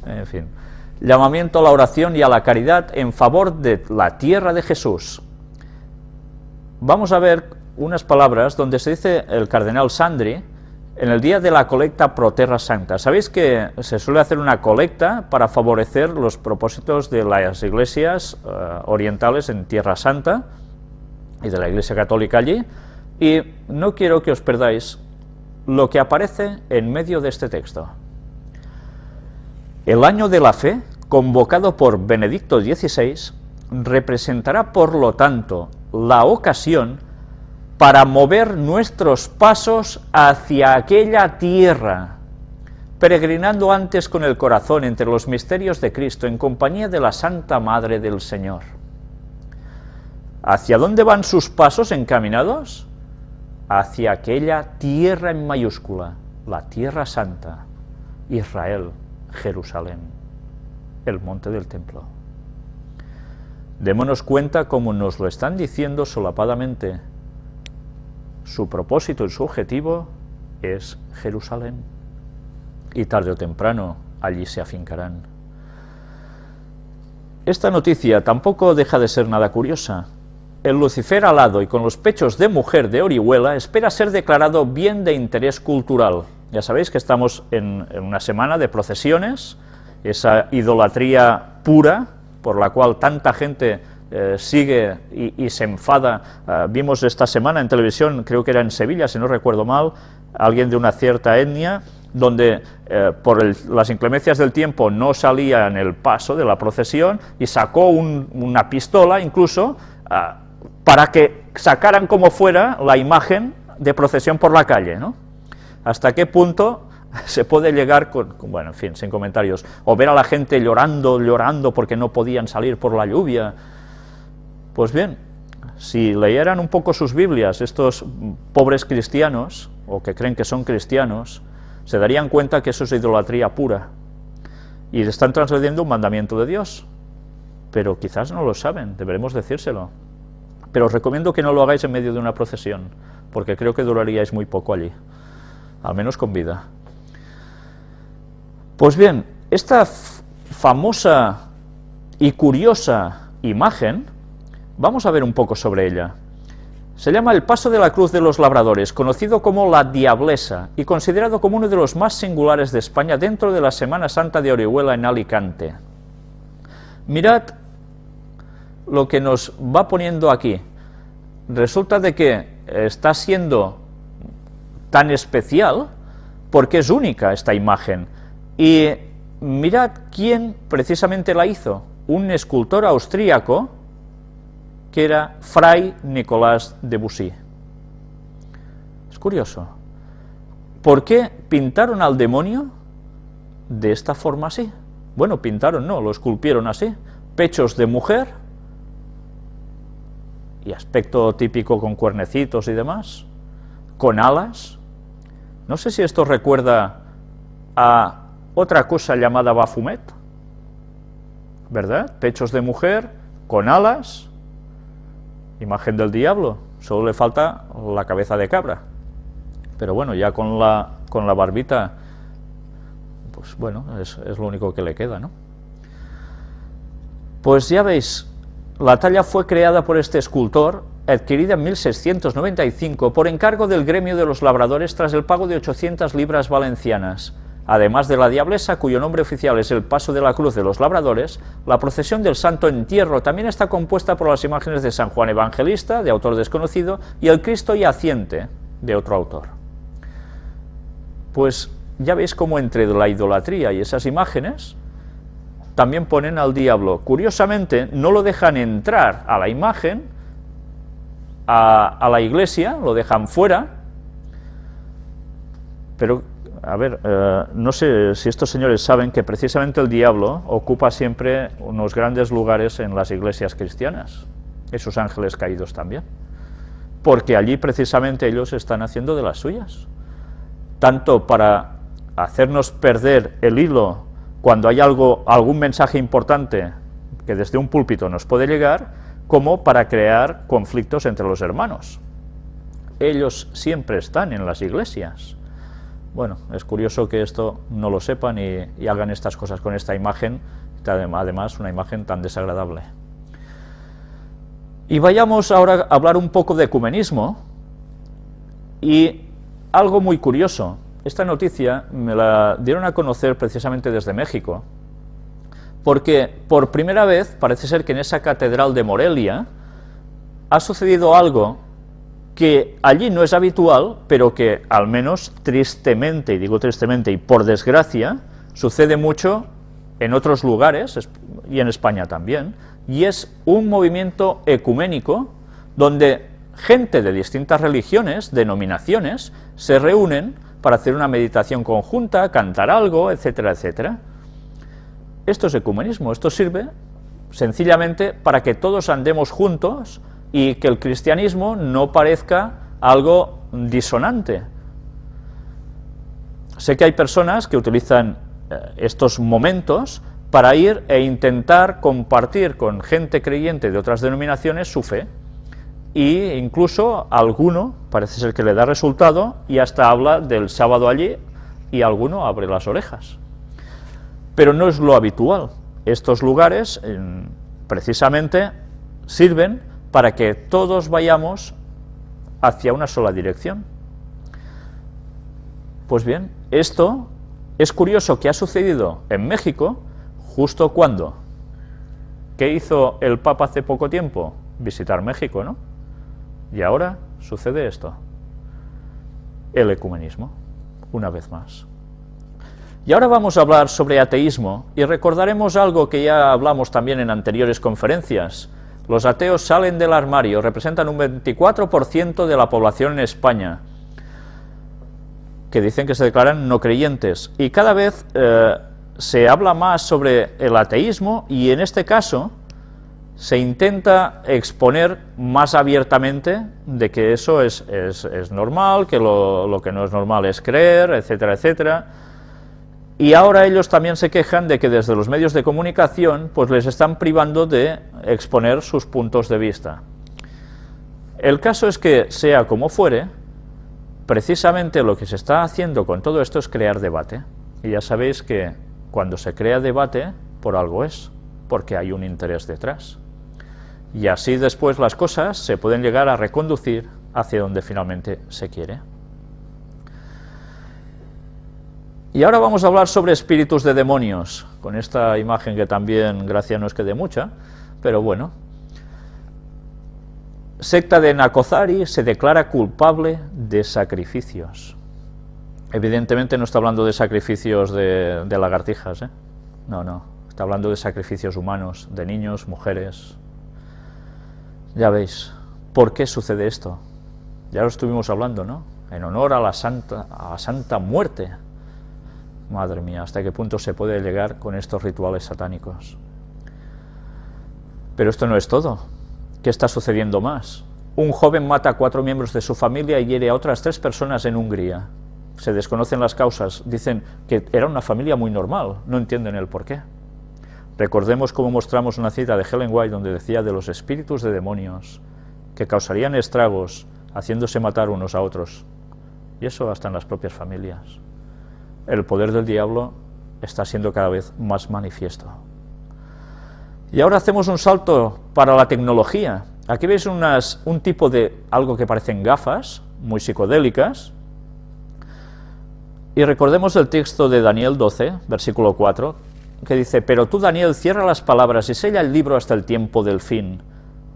En fin. Llamamiento a la oración y a la caridad en favor de la tierra de Jesús. Vamos a ver unas palabras donde se dice el cardenal Sandri en el día de la colecta pro Terra Santa. Sabéis que se suele hacer una colecta para favorecer los propósitos de las iglesias orientales en Tierra Santa y de la Iglesia Católica allí, y no quiero que os perdáis lo que aparece en medio de este texto. El año de la fe, convocado por Benedicto XVI, representará por lo tanto la ocasión para mover nuestros pasos hacia aquella tierra, peregrinando antes con el corazón entre los misterios de Cristo en compañía de la Santa Madre del Señor. ¿Hacia dónde van sus pasos encaminados? Hacia aquella tierra en mayúscula, la Tierra Santa, Israel, Jerusalén, el monte del templo. Démonos cuenta, como nos lo están diciendo solapadamente, su propósito y su objetivo es Jerusalén, y tarde o temprano allí se afincarán. Esta noticia tampoco deja de ser nada curiosa. El Lucifer alado y con los pechos de mujer de Orihuela espera ser declarado bien de interés cultural. Ya sabéis que estamos en una semana de procesiones, esa idolatría pura por la cual tanta gente sigue y se enfada. Vimos esta semana en televisión, creo que era en Sevilla, si no recuerdo mal, alguien de una cierta etnia, donde por las inclemencias del tiempo no salía en el paso de la procesión y sacó una pistola incluso para que sacaran como fuera la imagen de procesión por la calle, ¿no? ¿Hasta qué punto se puede llegar bueno, en fin, sin comentarios, o ver a la gente llorando porque no podían salir por la lluvia? Pues bien, si leyeran un poco sus Biblias, estos pobres cristianos, o que creen que son cristianos, se darían cuenta que eso es idolatría pura, y están transgrediendo un mandamiento de Dios, pero quizás no lo saben, deberemos decírselo. Pero os recomiendo que no lo hagáis en medio de una procesión, porque creo que duraríais muy poco allí, al menos con vida. Pues bien, esta famosa y curiosa imagen, vamos a ver un poco sobre ella. Se llama el Paso de la Cruz de los Labradores, conocido como la Diablesa, y considerado como uno de los más singulares de España dentro de la Semana Santa de Orihuela en Alicante. Mirad lo que nos va poniendo aquí. Resulta de que está siendo tan especial porque es única esta imagen. Y mirad quién precisamente la hizo, un escultor austríaco que era Fray Nicolás de Bussy. Es curioso. ¿Por qué pintaron al demonio de esta forma así? Bueno, pintaron no, lo esculpieron así, pechos de mujer y aspecto típico con cuernecitos y demás, con alas. No sé si esto recuerda a otra cosa llamada Baphomet, ¿verdad? Pechos de mujer, con alas, imagen del diablo, solo le falta la cabeza de cabra, pero bueno, ya con la barbita, pues bueno, es lo único que le queda, ¿no? Pues ya veis, la talla fue creada por este escultor, adquirida en 1695 por encargo del gremio de los labradores tras el pago de 800 libras valencianas. Además de la Diablesa, cuyo nombre oficial es el Paso de la Cruz de los Labradores, la procesión del Santo Entierro también está compuesta por las imágenes de San Juan Evangelista, de autor desconocido, y el Cristo Yaciente, de otro autor. Pues ya veis cómo entre la idolatría y esas imágenes también ponen al diablo. Curiosamente, no lo dejan entrar a la imagen, a la iglesia, lo dejan fuera, pero a ver, no sé si estos señores saben que precisamente el diablo ocupa siempre unos grandes lugares en las iglesias cristianas, esos ángeles caídos también, porque allí precisamente ellos están haciendo de las suyas, tanto para hacernos perder el hilo cuando hay algún mensaje importante que desde un púlpito nos puede llegar, como para crear conflictos entre los hermanos. Ellos siempre están en las iglesias. Bueno, es curioso que esto no lo sepan y hagan estas cosas con esta imagen, además una imagen tan desagradable. Y vayamos ahora a hablar un poco de ecumenismo, y algo muy curioso. Esta noticia me la dieron a conocer precisamente desde México, porque por primera vez parece ser que en esa catedral de Morelia ha sucedido algo que allí no es habitual, pero que al menos tristemente, y digo tristemente y por desgracia, sucede mucho en otros lugares y en España también, y es un movimiento ecuménico donde gente de distintas religiones, denominaciones, se reúnen para hacer una meditación conjunta, cantar algo, etcétera, etcétera. Esto es ecumenismo, esto sirve sencillamente para que todos andemos juntos y que el cristianismo no parezca algo disonante. Sé que hay personas que utilizan estos momentos para ir e intentar compartir con gente creyente de otras denominaciones su fe, e incluso a alguno parece ser que le da resultado y hasta habla del sábado allí y alguno abre las orejas. Pero no es lo habitual. Estos lugares precisamente sirven para que todos vayamos hacia una sola dirección. Pues bien, esto es curioso que ha sucedido en México justo cuando. ¿Qué hizo el Papa hace poco tiempo? Visitar México, ¿no? Y ahora sucede esto. El ecumenismo, una vez más. Y ahora vamos a hablar sobre ateísmo, y recordaremos algo que ya hablamos también en anteriores conferencias. Los ateos salen del armario, representan un 24% de la población en España, que dicen que se declaran no creyentes, y cada vez se habla más sobre el ateísmo, y en este caso se intenta exponer más abiertamente de que eso es normal, que lo que no es normal es creer, etcétera, etcétera. Y ahora ellos también se quejan de que desde los medios de comunicación pues les están privando de exponer sus puntos de vista. El caso es que, sea como fuere, precisamente lo que se está haciendo con todo esto es crear debate. Y ya sabéis que cuando se crea debate, por algo es, porque hay un interés detrás. Y así después las cosas se pueden llegar a reconducir hacia donde finalmente se quiere. Y ahora vamos a hablar sobre espíritus de demonios, con esta imagen que también, gracia no es que dé mucha, pero bueno. Secta de Nacozari se declara culpable de sacrificios. Evidentemente no está hablando de sacrificios de lagartijas, ¿eh? No, está hablando de sacrificios humanos, de niños, mujeres. Ya veis, ¿por qué sucede esto? Ya lo estuvimos hablando, ¿no? En honor a la Santa Muerte. Madre mía, ¿hasta qué punto se puede llegar con estos rituales satánicos? Pero esto no es todo. ¿Qué está sucediendo más? Un joven mata a 4 miembros de su familia y hiere a otras 3 personas en Hungría. Se desconocen las causas, dicen que era una familia muy normal, no entienden el porqué. Recordemos cómo mostramos una cita de Ellen White donde decía de los espíritus de demonios que causarían estragos haciéndose matar unos a otros. Y eso hasta en las propias familias. El poder del diablo está siendo cada vez más manifiesto. Y ahora hacemos un salto para la tecnología. Aquí veis un tipo de algo que parecen gafas, muy psicodélicas. Y recordemos el texto de Daniel 12, versículo 4, que dice: pero tú, Daniel, cierra las palabras y sella el libro hasta el tiempo del fin.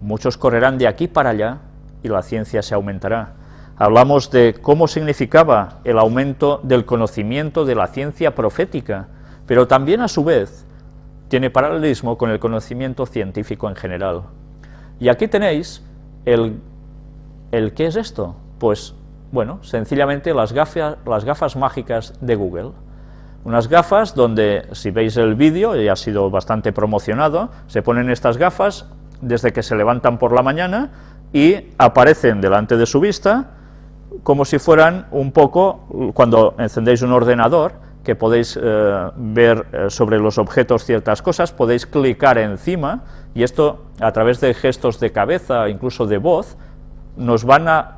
Muchos correrán de aquí para allá y la ciencia se aumentará. Hablamos de cómo significaba el aumento del conocimiento de la ciencia profética, pero también a su vez tiene paralelismo con el conocimiento científico en general. Y aquí tenéis el ¿qué es esto? Pues, bueno, sencillamente las gafas mágicas de Google. Unas gafas donde, si veis el vídeo, ya ha sido bastante promocionado, se ponen estas gafas desde que se levantan por la mañana y aparecen delante de su vista como si fueran un poco, cuando encendéis un ordenador, que podéis ver sobre los objetos ciertas cosas, podéis clicar encima y esto a través de gestos de cabeza, incluso de voz, nos van a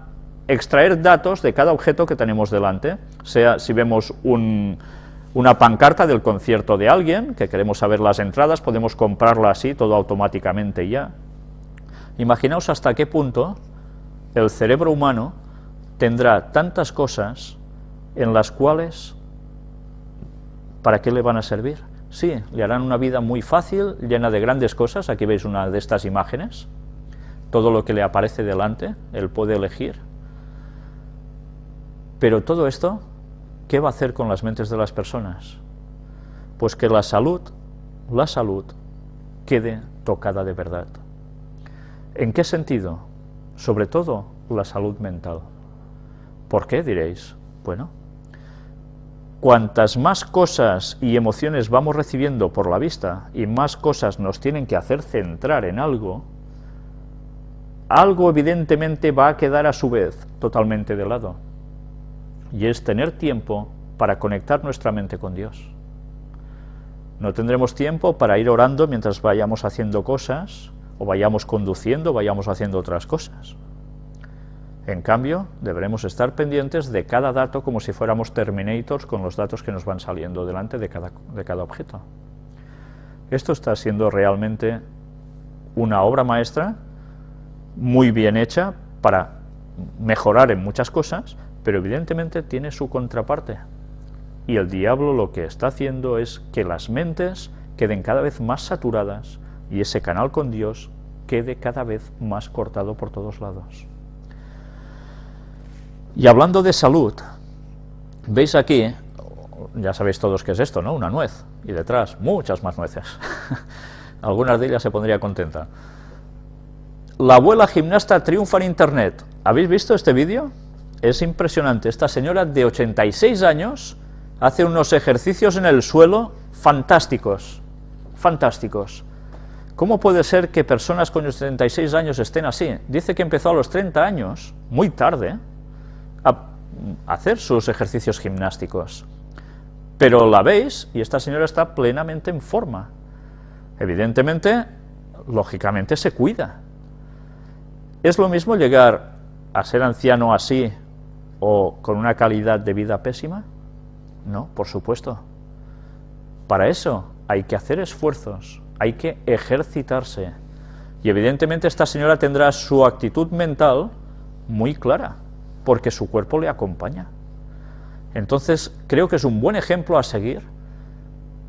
extraer datos de cada objeto que tenemos delante, sea si vemos una pancarta del concierto de alguien, que queremos saber las entradas, podemos comprarla así, todo automáticamente ya. Imaginaos hasta qué punto el cerebro humano tendrá tantas cosas en las cuales, ¿para qué le van a servir? Sí, le harán una vida muy fácil, llena de grandes cosas. Aquí veis una de estas imágenes, todo lo que le aparece delante, él puede elegir. Pero todo esto, ¿qué va a hacer con las mentes de las personas? Pues que la salud quede tocada de verdad. ¿En qué sentido? Sobre todo la salud mental. ¿Por qué, diréis? Bueno, cuantas más cosas y emociones vamos recibiendo por la vista y más cosas nos tienen que hacer centrar en algo, algo evidentemente va a quedar a su vez totalmente de lado. Y es tener tiempo para conectar nuestra mente con Dios. No tendremos tiempo para ir orando mientras vayamos haciendo cosas, o vayamos conduciendo, vayamos haciendo otras cosas. En cambio, deberemos estar pendientes de cada dato como si fuéramos Terminators con los datos que nos van saliendo delante de cada objeto. Esto está siendo realmente una obra maestra, muy bien hecha, para mejorar en muchas cosas, pero evidentemente tiene su contraparte. Y el diablo lo que está haciendo es que las mentes queden cada vez más saturadas y ese canal con Dios quede cada vez más cortado por todos lados. Y hablando de salud, veis aquí, ya sabéis todos qué es esto, ¿no? Una nuez, y detrás muchas más nueces. Algunas de ellas se pondría contenta. La abuela gimnasta triunfa en internet. ¿Habéis visto este vídeo? Es impresionante. Esta señora de 86 años hace unos ejercicios en el suelo fantásticos, fantásticos. ¿Cómo puede ser que personas con 86 años estén así? Dice que empezó a los 30 años, muy tarde, a hacer sus ejercicios gimnásticos. Pero la veis y esta señora está plenamente en forma. Evidentemente, lógicamente se cuida. ¿Es lo mismo llegar a ser anciano así o con una calidad de vida pésima? No, por supuesto. Para eso hay que hacer esfuerzos, hay que ejercitarse. Y evidentemente esta señora tendrá su actitud mental muy clara, porque su cuerpo le acompaña. Entonces, creo que es un buen ejemplo a seguir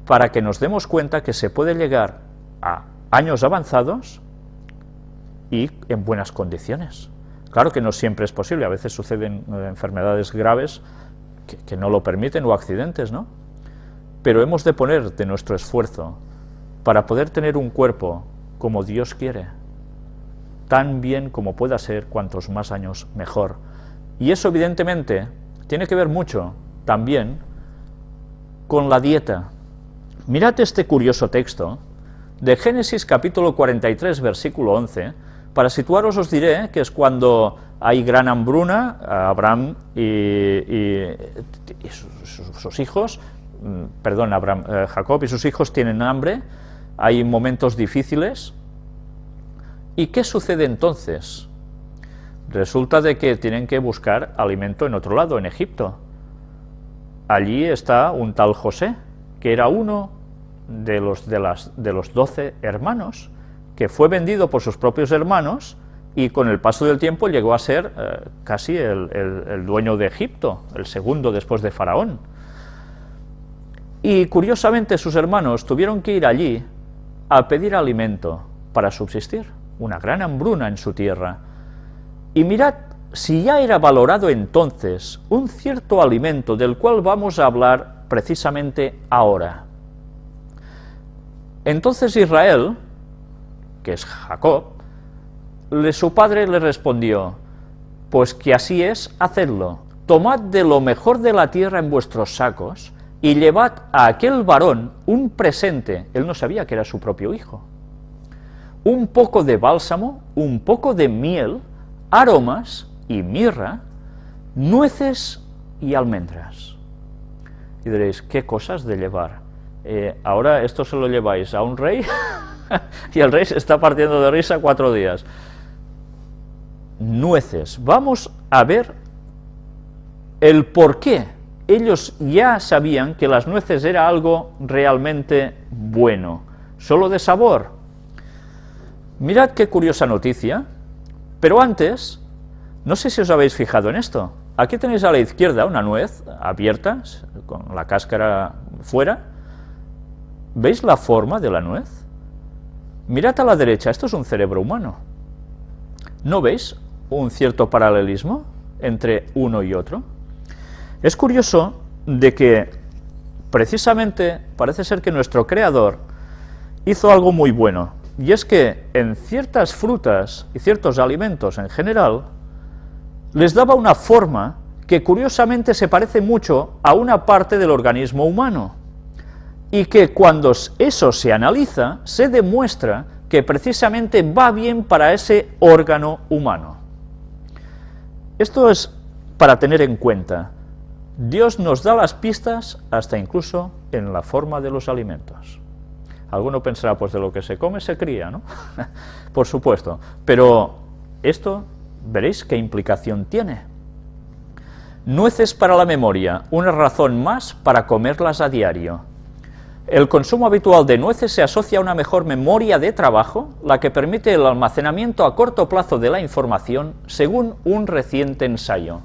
para que nos demos cuenta que se puede llegar a años avanzados y en buenas condiciones. Claro que no siempre es posible, a veces suceden enfermedades graves que no lo permiten o accidentes, ¿no? Pero hemos de poner de nuestro esfuerzo para poder tener un cuerpo como Dios quiere, tan bien como pueda ser, cuantos más años mejor. Y eso evidentemente tiene que ver mucho también con la dieta. Mirad este curioso texto de Génesis capítulo 43 versículo 11. Para situaros os diré que es cuando hay gran hambruna, Abraham y sus hijos, Jacob y sus hijos tienen hambre, hay momentos difíciles. ¿Y qué sucede entonces? Resulta de que tienen que buscar alimento en otro lado, en Egipto. Allí está un tal José, que era uno de los 12 hermanos, que fue vendido por sus propios hermanos y con el paso del tiempo llegó a ser casi el dueño de Egipto, el segundo después de Faraón. Y curiosamente sus hermanos tuvieron que ir allí a pedir alimento para subsistir, una gran hambruna en su tierra. Y mirad, si ya era valorado entonces un cierto alimento del cual vamos a hablar precisamente ahora. Entonces Israel, que es Jacob, su padre le respondió: pues que así es, hacedlo, tomad de lo mejor de la tierra en vuestros sacos, y llevad a aquel varón un presente, él no sabía que era su propio hijo, un poco de bálsamo, un poco de miel, aromas y mirra, nueces y almendras. Y diréis, ¿qué cosas de llevar? Ahora esto se lo lleváis a un rey y el rey se está partiendo de risa 4 días. Nueces. Vamos a ver el por qué. Ellos ya sabían que las nueces era algo realmente bueno. ¿Solo de sabor? Mirad qué curiosa noticia. Pero antes, no sé si os habéis fijado en esto. Aquí tenéis a la izquierda una nuez abierta, con la cáscara fuera. ¿Veis la forma de la nuez? Mirad a la derecha, esto es un cerebro humano. ¿No veis un cierto paralelismo entre uno y otro? Es curioso de que, precisamente, parece ser que nuestro Creador hizo algo muy bueno, y es que en ciertas frutas y ciertos alimentos en general, les daba una forma que curiosamente se parece mucho a una parte del organismo humano, y que cuando eso se analiza, se demuestra que precisamente va bien para ese órgano humano. Esto es para tener en cuenta. Dios nos da las pistas hasta incluso en la forma de los alimentos. Alguno pensará, pues de lo que se come se cría, ¿no? Por supuesto, pero esto, veréis qué implicación tiene. Nueces para la memoria, una razón más para comerlas a diario. El consumo habitual de nueces se asocia a una mejor memoria de trabajo, la que permite el almacenamiento a corto plazo de la información, según un reciente ensayo.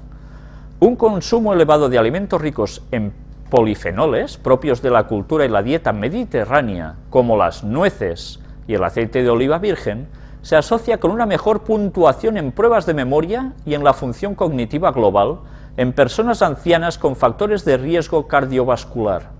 Un consumo elevado de alimentos ricos en polifenoles, propios de la cultura y la dieta mediterránea, como las nueces y el aceite de oliva virgen, se asocia con una mejor puntuación en pruebas de memoria y en la función cognitiva global en personas ancianas con factores de riesgo cardiovascular.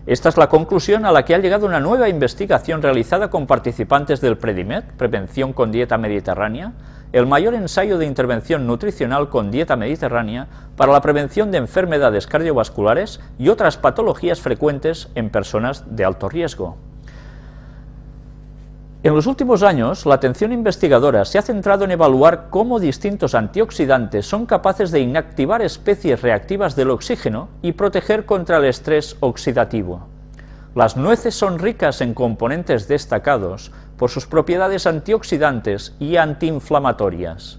Esta es la conclusión a la que ha llegado una nueva investigación realizada con participantes del PREDIMED, Prevención con Dieta Mediterránea, el mayor ensayo de intervención nutricional con dieta mediterránea para la prevención de enfermedades cardiovasculares y otras patologías frecuentes en personas de alto riesgo. En los últimos años, la atención investigadora se ha centrado en evaluar cómo distintos antioxidantes son capaces de inactivar especies reactivas del oxígeno y proteger contra el estrés oxidativo. Las nueces son ricas en componentes destacados por sus propiedades antioxidantes y antiinflamatorias.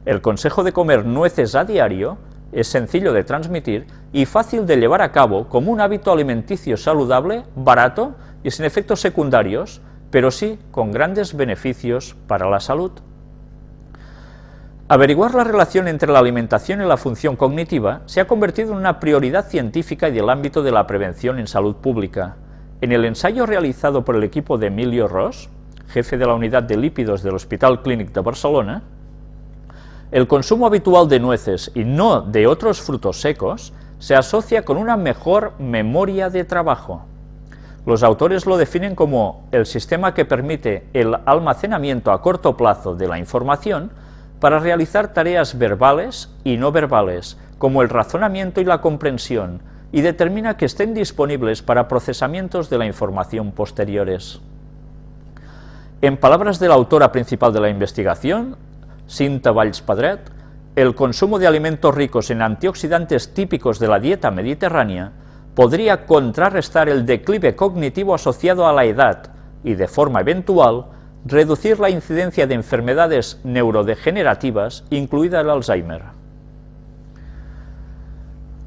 El consejo de comer nueces a diario es sencillo de transmitir y fácil de llevar a cabo como un hábito alimenticio saludable, barato y sin efectos secundarios, pero sí con grandes beneficios para la salud. Averiguar la relación entre la alimentación y la función cognitiva se ha convertido en una prioridad científica y del ámbito de la prevención en salud pública. En el ensayo realizado por el equipo de Emilio Ros, jefe de la unidad de lípidos del Hospital Clínic de Barcelona, el consumo habitual de nueces y no de otros frutos secos se asocia con una mejor memoria de trabajo. Los autores lo definen como el sistema que permite el almacenamiento a corto plazo de la información para realizar tareas verbales y no verbales, como el razonamiento y la comprensión, y determina que estén disponibles para procesamientos de la información posteriores. En palabras de la autora principal de la investigación, Cinta Valls Pedret, el consumo de alimentos ricos en antioxidantes típicos de la dieta mediterránea podría contrarrestar el declive cognitivo asociado a la edad y, de forma eventual, reducir la incidencia de enfermedades neurodegenerativas, incluida el Alzheimer.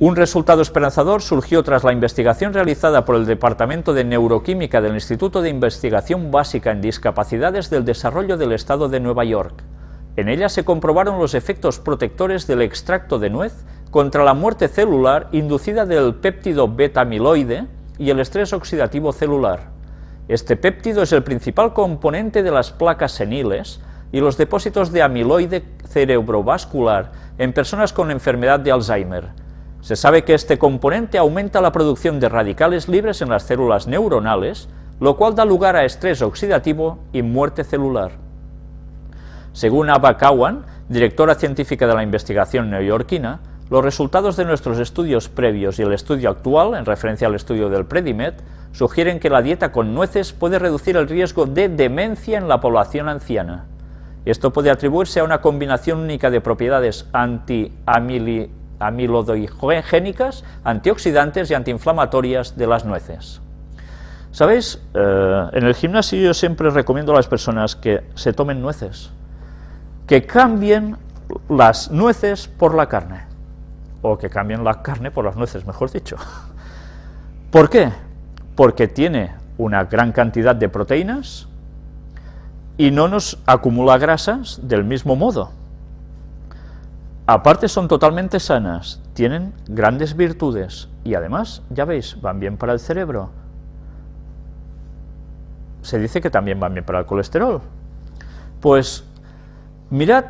Un resultado esperanzador surgió tras la investigación realizada por el Departamento de Neuroquímica del Instituto de Investigación Básica en Discapacidades del Desarrollo del Estado de Nueva York. En ella se comprobaron los efectos protectores del extracto de nuez contra la muerte celular inducida del péptido beta-amiloide y el estrés oxidativo celular. Este péptido es el principal componente de las placas seniles y los depósitos de amiloide cerebrovascular en personas con enfermedad de Alzheimer. Se sabe que este componente aumenta la producción de radicales libres en las células neuronales, lo cual da lugar a estrés oxidativo y muerte celular. Según Ava Cowan, directora científica de la investigación neoyorquina, los resultados de nuestros estudios previos y el estudio actual, en referencia al estudio del PREDIMED, sugieren que la dieta con nueces puede reducir el riesgo de demencia en la población anciana. Esto puede atribuirse a una combinación única de propiedades anti-amilinoides amilodogénicas, antioxidantes y antiinflamatorias de las nueces. ¿Sabéis? En el gimnasio yo siempre recomiendo a las personas que se tomen nueces, que cambien las nueces por la carne, o que cambien la carne por las nueces, mejor dicho. ¿Por qué? Porque tiene una gran cantidad de proteínas y no nos acumula grasas del mismo modo. Aparte son totalmente sanas, tienen grandes virtudes y además, ya veis, van bien para el cerebro. Se dice que también van bien para el colesterol. Pues mirad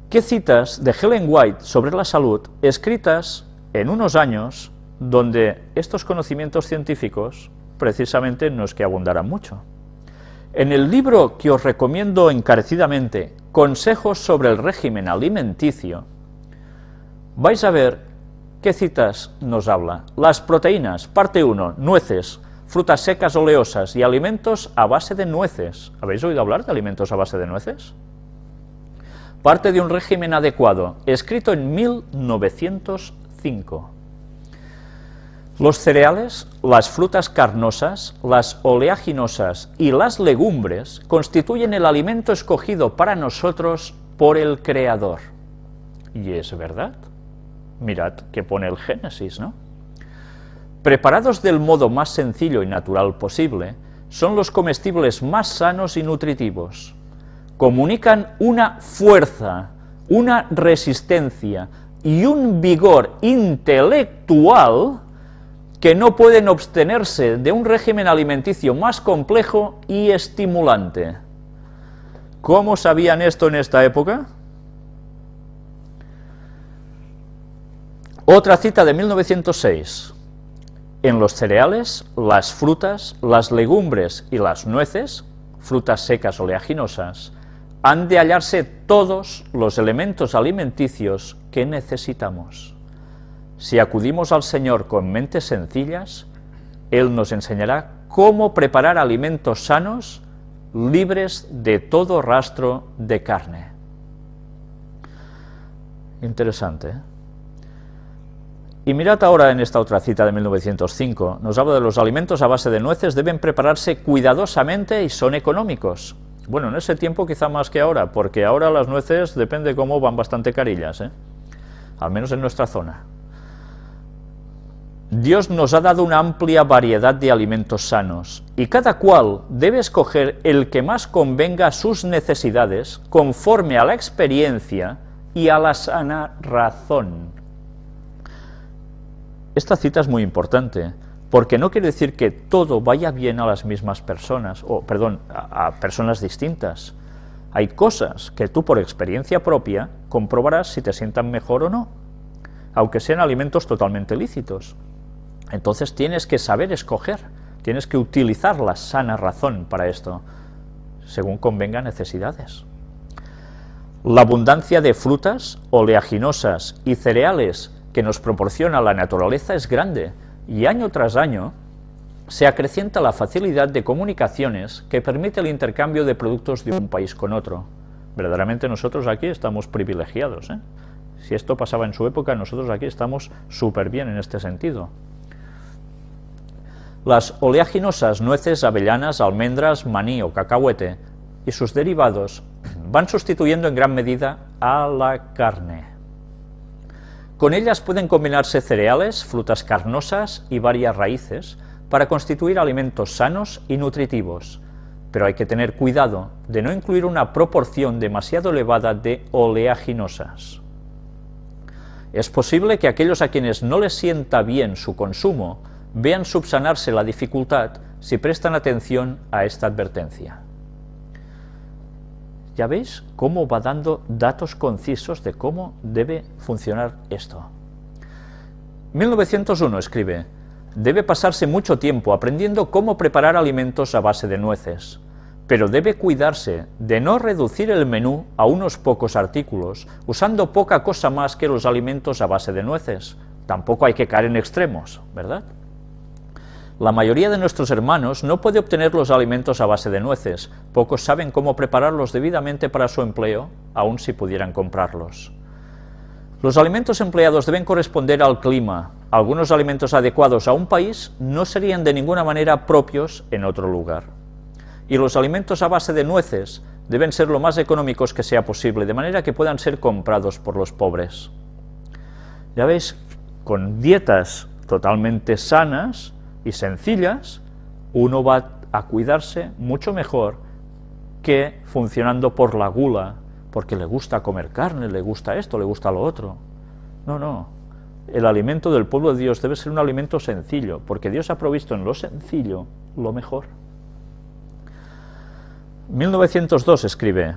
qué citas de Ellen White sobre la salud, escritas en unos años donde estos conocimientos científicos precisamente no es que abundaran mucho. En el libro que os recomiendo encarecidamente, Consejos sobre el régimen alimenticio, vais a ver qué citas nos habla. Las proteínas, parte 1, nueces, frutas secas oleosas y alimentos a base de nueces. ¿Habéis oído hablar de alimentos a base de nueces? Parte de un régimen adecuado, escrito en 1905. Los cereales, las frutas carnosas, las oleaginosas y las legumbres constituyen el alimento escogido para nosotros por el Creador. Y es verdad. Mirad que pone el Génesis, ¿no? Preparados del modo más sencillo y natural posible, son los comestibles más sanos y nutritivos. Comunican una fuerza, una resistencia y un vigor intelectual que no pueden obtenerse de un régimen alimenticio más complejo y estimulante. ¿Cómo sabían esto en esta época? Otra cita de 1906. En los cereales, las frutas, las legumbres y las nueces, frutas secas oleaginosas, han de hallarse todos los elementos alimenticios que necesitamos. Si acudimos al Señor con mentes sencillas, Él nos enseñará cómo preparar alimentos sanos, libres de todo rastro de carne. Interesante, ¿eh? Y mirad ahora en esta otra cita de 1905, nos habla de los alimentos a base de nueces deben prepararse cuidadosamente y son económicos. Bueno, en ese tiempo quizá más que ahora, porque ahora las nueces, depende cómo, van bastante carillas, ¿eh? Al menos en nuestra zona. Dios nos ha dado una amplia variedad de alimentos sanos, y cada cual debe escoger el que más convenga a sus necesidades, conforme a la experiencia y a la sana razón. Esta cita es muy importante, porque no quiere decir que todo vaya bien a las mismas personas, a personas distintas. Hay cosas que tú por experiencia propia comprobarás si te sientan mejor o no, aunque sean alimentos totalmente lícitos. Entonces tienes que saber escoger, tienes que utilizar la sana razón para esto, según convenga necesidades. La abundancia de frutas, oleaginosas y cereales que nos proporciona la naturaleza es grande, y año tras año se acrecienta la facilidad de comunicaciones que permite el intercambio de productos de un país con otro. Verdaderamente nosotros aquí estamos privilegiados, ¿eh? Si esto pasaba en su época, nosotros aquí estamos súper bien en este sentido. Las oleaginosas, nueces, avellanas, almendras, maní o cacahuete y sus derivados van sustituyendo en gran medida a la carne. Con ellas pueden combinarse cereales, frutas carnosas y varias raíces para constituir alimentos sanos y nutritivos, pero hay que tener cuidado de no incluir una proporción demasiado elevada de oleaginosas. Es posible que aquellos a quienes no les sienta bien su consumo vean subsanarse la dificultad si prestan atención a esta advertencia. Ya veis cómo va dando datos concisos de cómo debe funcionar esto. 1901 escribe: debe pasarse mucho tiempo aprendiendo cómo preparar alimentos a base de nueces, pero debe cuidarse de no reducir el menú a unos pocos artículos, usando poca cosa más que los alimentos a base de nueces. Tampoco hay que caer en extremos, ¿verdad? La mayoría de nuestros hermanos no puede obtener los alimentos a base de nueces. Pocos saben cómo prepararlos debidamente para su empleo, aun si pudieran comprarlos. Los alimentos empleados deben corresponder al clima. Algunos alimentos adecuados a un país no serían de ninguna manera propios en otro lugar. Y los alimentos a base de nueces deben ser lo más económicos que sea posible, de manera que puedan ser comprados por los pobres. Ya veis, con dietas totalmente sanas y sencillas, uno va a cuidarse mucho mejor que funcionando por la gula, porque le gusta comer carne, le gusta esto, le gusta lo otro. No, no. El alimento del pueblo de Dios debe ser un alimento sencillo, porque Dios ha provisto en lo sencillo lo mejor. 1902 escribe: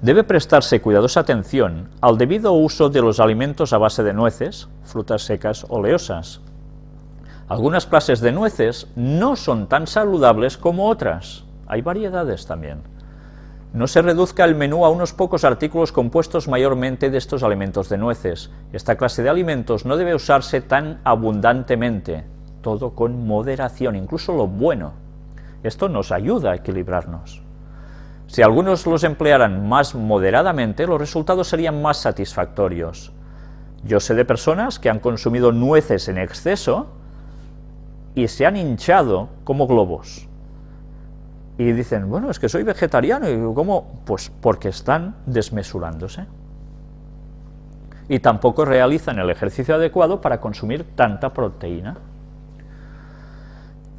debe prestarse cuidadosa atención al debido uso de los alimentos a base de nueces, frutas secas oleosas. Algunas clases de nueces no son tan saludables como otras. Hay variedades también. No se reduzca el menú a unos pocos artículos compuestos mayormente de estos alimentos de nueces. Esta clase de alimentos no debe usarse tan abundantemente, todo con moderación, incluso lo bueno. Esto nos ayuda a equilibrarnos. Si algunos los emplearan más moderadamente, los resultados serían más satisfactorios. Yo sé de personas que han consumido nueces en exceso y se han hinchado como globos. Y dicen, bueno, es que soy vegetariano. ¿Y cómo? Pues porque están desmesurándose. Y tampoco realizan el ejercicio adecuado para consumir tanta proteína.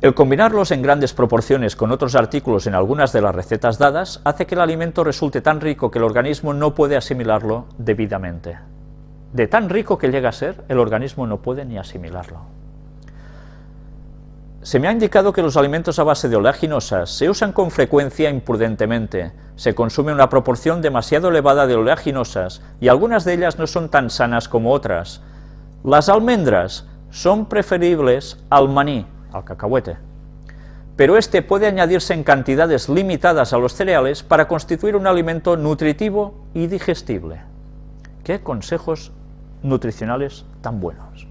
El combinarlos en grandes proporciones con otros artículos en algunas de las recetas dadas hace que el alimento resulte tan rico que el organismo no puede asimilarlo debidamente. De tan rico que llega a ser, el organismo no puede ni asimilarlo. Se me ha indicado que los alimentos a base de oleaginosas se usan con frecuencia imprudentemente. Se consume una proporción demasiado elevada de oleaginosas y algunas de ellas no son tan sanas como otras. Las almendras son preferibles al maní, al cacahuete, pero este puede añadirse en cantidades limitadas a los cereales para constituir un alimento nutritivo y digestible. ¡Qué consejos nutricionales tan buenos!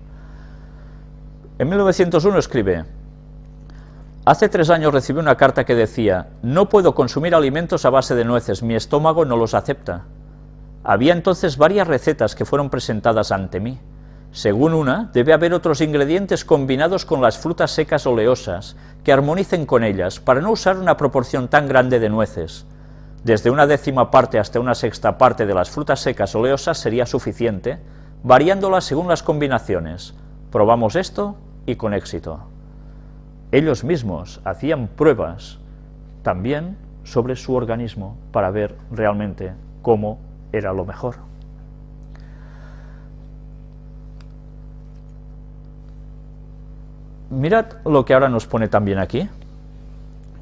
En 1901 escribe: hace 3 años recibí una carta que decía: no puedo consumir alimentos a base de nueces, mi estómago no los acepta. Había entonces varias recetas que fueron presentadas ante mí. Según una, debe haber otros ingredientes combinados con las frutas secas oleosas que armonicen con ellas, para no usar una proporción tan grande de nueces. Desde una 10ª parte hasta una 6ª parte de las frutas secas oleosas sería suficiente, variándolas según las combinaciones. Probamos esto y con éxito. Ellos mismos hacían pruebas también sobre su organismo para ver realmente cómo era lo mejor. Mirad lo que ahora nos pone también aquí.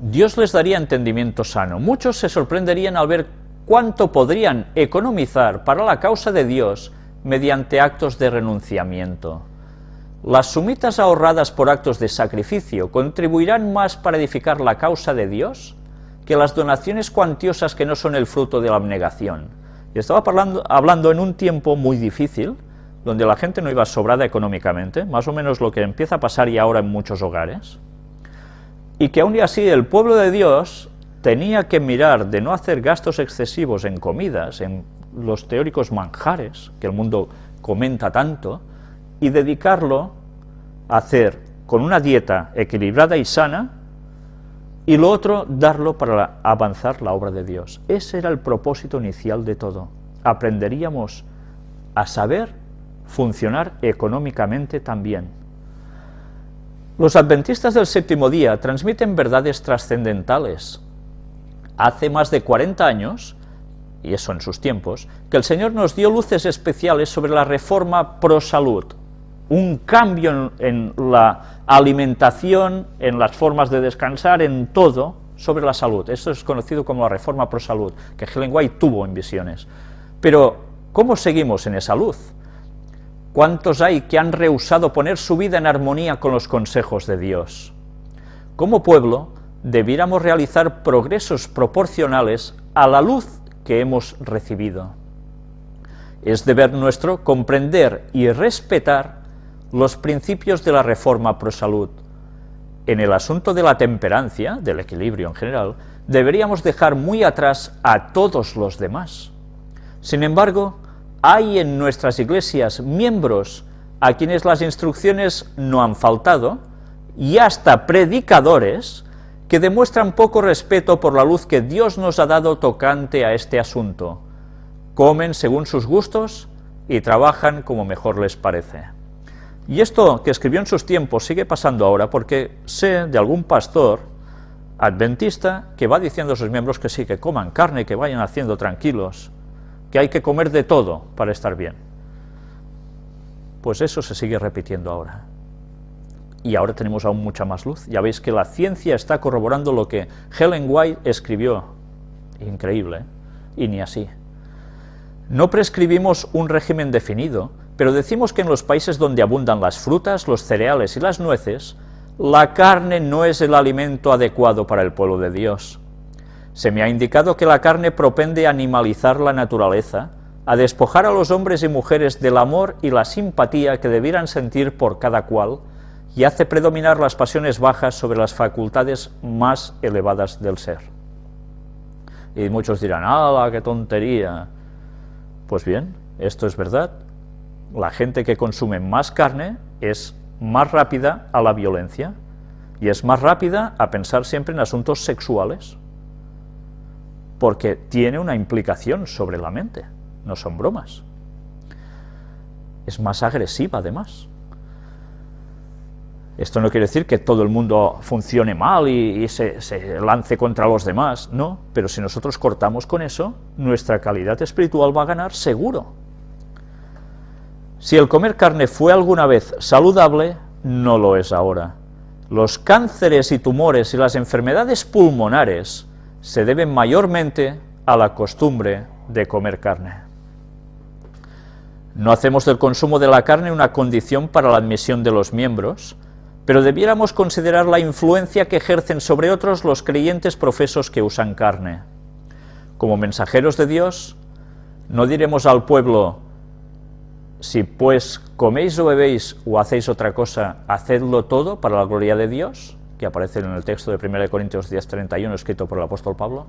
Dios les daría entendimiento sano. Muchos se sorprenderían al ver cuánto podrían economizar para la causa de Dios mediante actos de renunciamiento. Las sumitas ahorradas por actos de sacrificio contribuirán más para edificar la causa de Dios que las donaciones cuantiosas que no son el fruto de la abnegación. Y estaba hablando en un tiempo muy difícil, donde la gente no iba sobrada económicamente, más o menos lo que empieza a pasar y ahora en muchos hogares, y que aún y así el pueblo de Dios tenía que mirar de no hacer gastos excesivos en comidas, en los teóricos manjares que el mundo comenta tanto, y dedicarlo a hacer con una dieta equilibrada y sana, y lo otro, darlo para avanzar la obra de Dios. Ese era el propósito inicial de todo. Aprenderíamos a saber funcionar económicamente también. Los adventistas del 7º día transmiten verdades trascendentales. Hace más de 40 años, y eso en sus tiempos, que el Señor nos dio luces especiales sobre la reforma pro salud, un cambio en la alimentación, en las formas de descansar, en todo sobre la salud. Esto es conocido como la reforma pro salud, que Ellen White tuvo en visiones. Pero, ¿cómo seguimos en esa luz? ¿Cuántos hay que han rehusado poner su vida en armonía con los consejos de Dios? Como pueblo, debiéramos realizar progresos proporcionales a la luz que hemos recibido. Es deber nuestro comprender y respetar los principios de la reforma pro salud. En el asunto de la temperancia, del equilibrio en general, deberíamos dejar muy atrás a todos los demás. Sin embargo, hay en nuestras iglesias miembros a quienes las instrucciones no han faltado, y hasta predicadores que demuestran poco respeto por la luz que Dios nos ha dado tocante a este asunto. Comen según sus gustos y trabajan como mejor les parece. Y esto que escribió en sus tiempos sigue pasando ahora, porque sé de algún pastor adventista que va diciendo a sus miembros que sí, que coman carne, que vayan haciendo tranquilos, que hay que comer de todo para estar bien. Pues eso se sigue repitiendo ahora. Y ahora tenemos aún mucha más luz. Ya veis que la ciencia está corroborando lo que Ellen White escribió. Increíble, ¿eh? Y ni así. No prescribimos un régimen definido, pero decimos que en los países donde abundan las frutas, los cereales y las nueces, la carne no es el alimento adecuado para el pueblo de Dios. Se me ha indicado que la carne propende a animalizar la naturaleza, a despojar a los hombres y mujeres del amor y la simpatía que debieran sentir por cada cual, y hace predominar las pasiones bajas sobre las facultades más elevadas del ser. Y muchos dirán, ¡ah, qué tontería! Pues bien, esto es verdad. La gente que consume más carne es más rápida a la violencia, y es más rápida a pensar siempre en asuntos sexuales, porque tiene una implicación sobre la mente, no son bromas. Es más agresiva, además. Esto no quiere decir que todo el mundo funcione mal y se lance contra los demás, no, pero si nosotros cortamos con eso, nuestra calidad espiritual va a ganar seguro. Si el comer carne fue alguna vez saludable, no lo es ahora. Los cánceres y tumores y las enfermedades pulmonares se deben mayormente a la costumbre de comer carne. No hacemos del consumo de la carne una condición para la admisión de los miembros, pero debiéramos considerar la influencia que ejercen sobre otros los creyentes profesos que usan carne. Como mensajeros de Dios, no diremos al pueblo, si pues coméis o bebéis o hacéis otra cosa, hacedlo todo para la gloria de Dios, que aparece en el texto de 1 Corintios 10:31, escrito por el apóstol Pablo.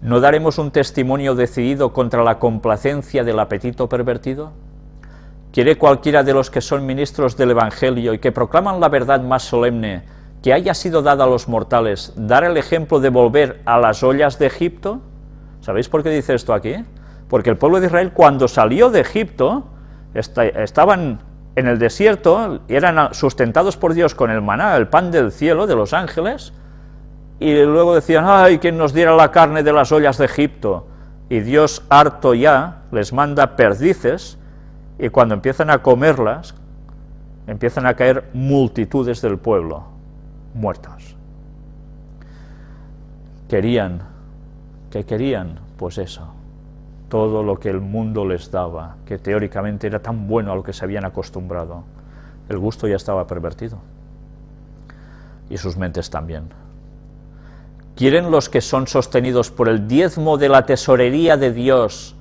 ¿No daremos un testimonio decidido contra la complacencia del apetito pervertido? ¿Quiere cualquiera de los que son ministros del Evangelio y que proclaman la verdad más solemne que haya sido dada a los mortales dar el ejemplo de volver a las ollas de Egipto? ¿Sabéis por qué dice esto aquí? Porque el pueblo de Israel, cuando salió de Egipto, estaban en el desierto, eran sustentados por Dios con el maná, el pan del cielo, de los ángeles, y luego decían, ¡ay, quien nos diera la carne de las ollas de Egipto! Y Dios, harto ya, les manda perdices, y cuando empiezan a comerlas, empiezan a caer multitudes del pueblo, muertos. ¿Qué querían? Pues eso, todo lo que el mundo les daba, que teóricamente era tan bueno a lo que se habían acostumbrado. El gusto ya estaba pervertido, y sus mentes también. ¿Quieren los que son sostenidos por el diezmo de la tesorería de Dios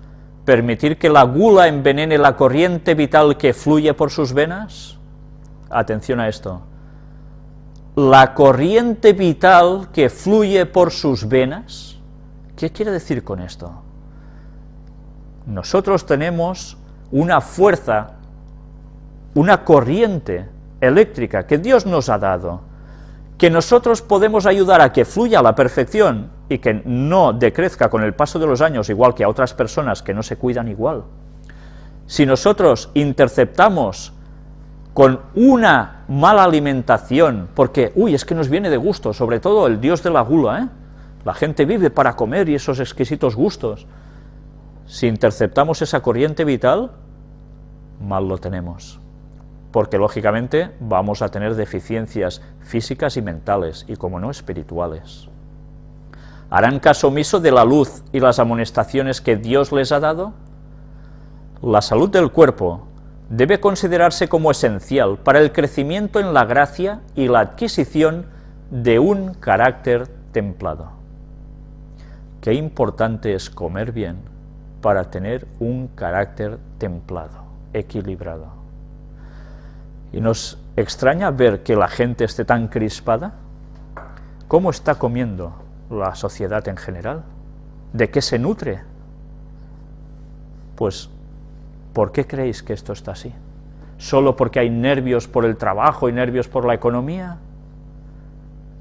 permitir que la gula envenene la corriente vital que fluye por sus venas? Atención a esto. La corriente vital que fluye por sus venas, ¿qué quiere decir con esto? Nosotros tenemos una fuerza, una corriente eléctrica que Dios nos ha dado, que nosotros podemos ayudar a que fluya a la perfección y que no decrezca con el paso de los años, igual que a otras personas que no se cuidan igual. Si nosotros interceptamos con una mala alimentación, porque, es que nos viene de gusto, sobre todo el dios de la gula, la gente vive para comer y esos exquisitos gustos. Si interceptamos esa corriente vital, mal lo tenemos, porque lógicamente vamos a tener deficiencias físicas y mentales, y como no, espirituales. ¿Harán caso omiso de la luz y las amonestaciones que Dios les ha dado? La salud del cuerpo debe considerarse como esencial para el crecimiento en la gracia y la adquisición de un carácter templado. Qué importante es comer bien para tener un carácter templado, equilibrado. Y nos extraña ver que la gente esté tan crispada. ¿Cómo está comiendo la sociedad en general? ¿De qué se nutre? Pues ¿Por qué creéis que esto está así? ¿Solo porque hay nervios por el trabajo y nervios por la economía?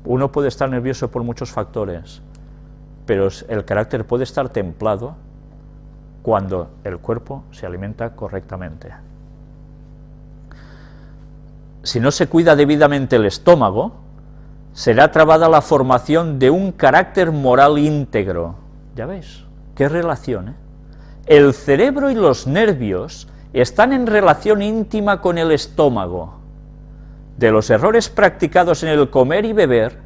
Uno puede estar nervioso por muchos factores, pero el carácter puede estar templado cuando el cuerpo se alimenta correctamente. Si no se cuida debidamente el estómago, será trabada la formación de un carácter moral íntegro. ¿Ya veis? ¿Qué relación, eh? El cerebro y los nervios están en relación íntima con el estómago. De los errores practicados en el comer y beber,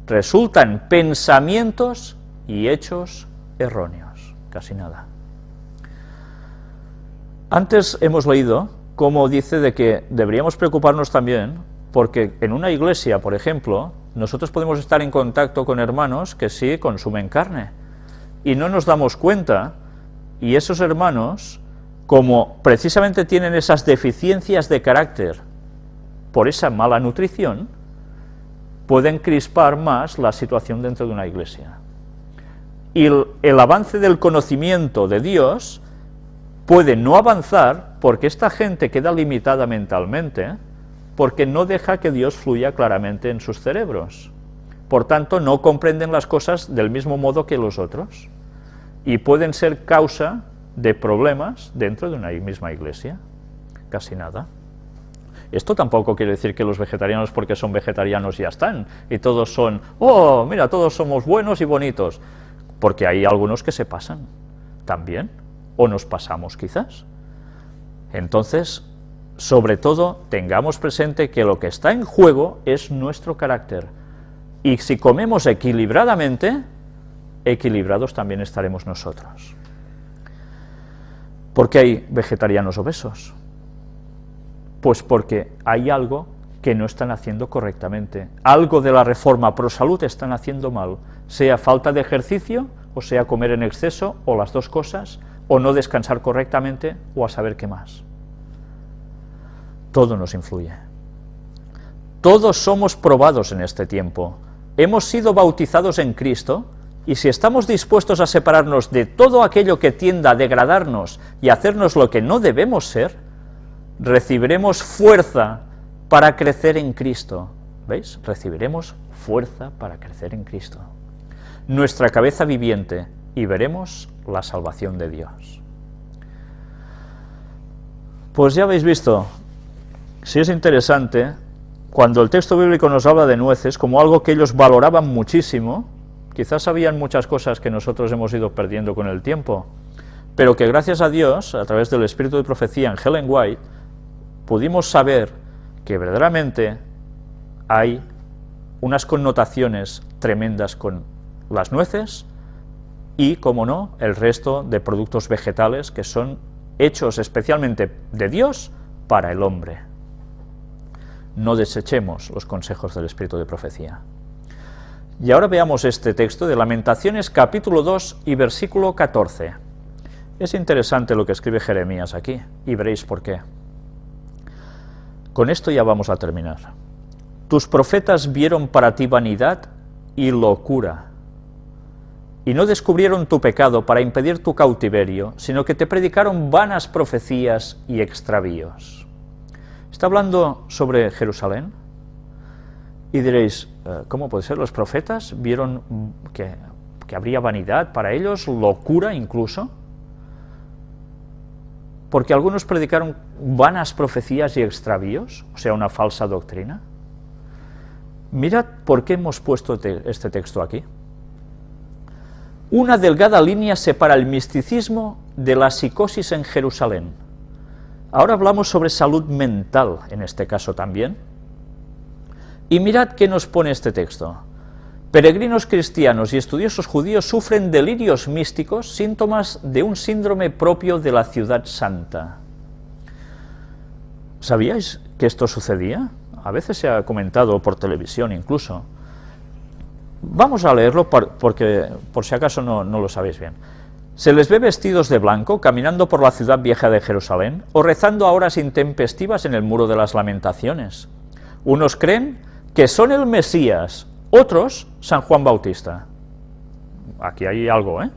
resultan pensamientos y hechos erróneos. Casi nada. Antes hemos leído cómo dice de que deberíamos preocuparnos también, porque en una iglesia, por ejemplo, nosotros podemos estar en contacto con hermanos que sí consumen carne, y no nos damos cuenta, y esos hermanos, como precisamente tienen esas deficiencias de carácter por esa mala nutrición, pueden crispar más la situación dentro de una iglesia. Y el avance del conocimiento de Dios puede no avanzar porque esta gente queda limitada mentalmente, porque no deja que Dios fluya claramente en sus cerebros. Por tanto, no comprenden las cosas del mismo modo que los otros, y pueden ser causa de problemas dentro de una misma iglesia. Casi nada. Esto tampoco quiere decir que los vegetarianos, porque son vegetarianos, ya están, y todos son, oh, mira, todos somos buenos y bonitos, porque hay algunos que se pasan también, o nos pasamos quizás. Entonces, sobre todo, tengamos presente que lo que está en juego es nuestro carácter, y si comemos equilibradamente, equilibrados también estaremos nosotros. ¿Por qué hay vegetarianos obesos? Pues porque hay algo que no están haciendo correctamente, algo de la reforma pro salud están haciendo mal, sea falta de ejercicio, o sea comer en exceso, o las dos cosas, o no descansar correctamente, o a saber qué más. Todo nos influye. Todos somos probados en este tiempo. Hemos sido bautizados en Cristo, y si estamos dispuestos a separarnos de todo aquello que tienda a degradarnos y a hacernos lo que no debemos ser, recibiremos fuerza para crecer en Cristo. ¿Veis? Recibiremos fuerza para crecer en Cristo. Nuestra cabeza viviente, y veremos la salvación de Dios. Pues ya habéis visto, si es interesante, cuando el texto bíblico nos habla de nueces como algo que ellos valoraban muchísimo, quizás sabían muchas cosas que nosotros hemos ido perdiendo con el tiempo, pero que gracias a Dios, a través del espíritu de profecía en Ellen White, pudimos saber que verdaderamente hay unas connotaciones tremendas con las nueces y, como no, el resto de productos vegetales que son hechos especialmente de Dios para el hombre. No desechemos los consejos del espíritu de profecía. Y ahora veamos este texto de Lamentaciones capítulo 2 y versículo 14. Es interesante lo que escribe Jeremías aquí, y veréis por qué. Con esto ya vamos a terminar. Tus profetas vieron para ti vanidad y locura, y no descubrieron tu pecado para impedir tu cautiverio, sino que te predicaron vanas profecías y extravíos. Está hablando sobre Jerusalén, y diréis, ¿cómo puede ser? ¿Los profetas vieron que habría vanidad para ellos, locura incluso? Porque algunos predicaron vanas profecías y extravíos, o sea, una falsa doctrina. Mirad por qué hemos puesto este texto aquí. Una delgada línea separa el misticismo de la psicosis en Jerusalén. Ahora hablamos sobre salud mental, en este caso también. Y mirad qué nos pone este texto. Peregrinos cristianos y estudiosos judíos sufren delirios místicos, síntomas de un síndrome propio de la ciudad santa. ¿Sabíais que esto sucedía? A veces se ha comentado por televisión incluso. Vamos a leerlo porque por si acaso no lo sabéis bien. Se les ve vestidos de blanco, caminando por la ciudad vieja de Jerusalén, o rezando a horas intempestivas en el muro de las lamentaciones. Unos creen que son el Mesías, otros San Juan Bautista. Aquí hay algo, ¿eh?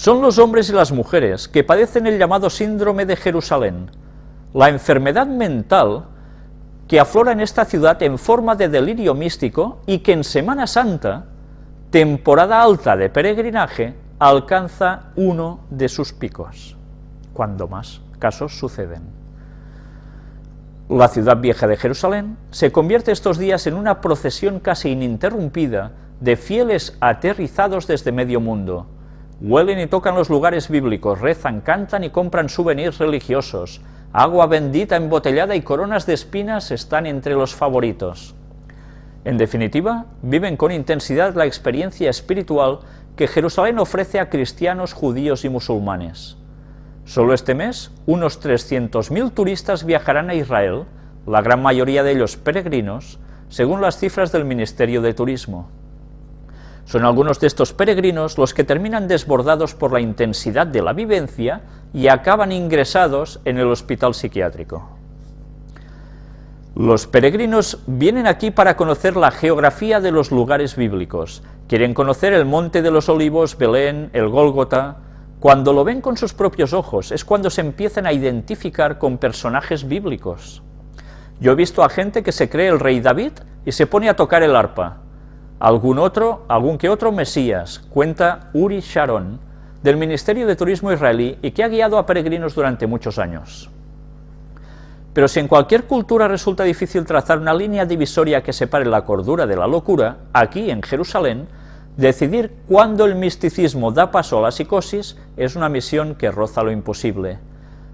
Son los hombres y las mujeres que padecen el llamado síndrome de Jerusalén, la enfermedad mental que aflora en esta ciudad en forma de delirio místico y que en Semana Santa, temporada alta de peregrinaje, alcanza uno de sus picos, cuando más casos suceden. La ciudad vieja de Jerusalén se convierte estos días en una procesión casi ininterrumpida de fieles aterrizados desde medio mundo. Huelen y tocan los lugares bíblicos, rezan, cantan y compran souvenirs religiosos. Agua bendita embotellada y coronas de espinas están entre los favoritos. En definitiva, viven con intensidad la experiencia espiritual que Jerusalén ofrece a cristianos, judíos y musulmanes. Solo este mes, unos 300.000 turistas viajarán a Israel, la gran mayoría de ellos peregrinos, según las cifras del Ministerio de Turismo. Son algunos de estos peregrinos los que terminan desbordados por la intensidad de la vivencia y acaban ingresados en el hospital psiquiátrico. Los peregrinos vienen aquí para conocer la geografía de los lugares bíblicos. Quieren conocer el Monte de los Olivos, Belén, el Gólgota. Cuando lo ven con sus propios ojos es cuando se empiezan a identificar con personajes bíblicos. Yo he visto a gente que se cree el rey David y se pone a tocar el arpa. Algún que otro Mesías, cuenta Uri Sharon, del Ministerio de Turismo israelí y que ha guiado a peregrinos durante muchos años. Pero si en cualquier cultura resulta difícil trazar una línea divisoria que separe la cordura de la locura, aquí en Jerusalén, decidir cuándo el misticismo da paso a la psicosis es una misión que roza lo imposible,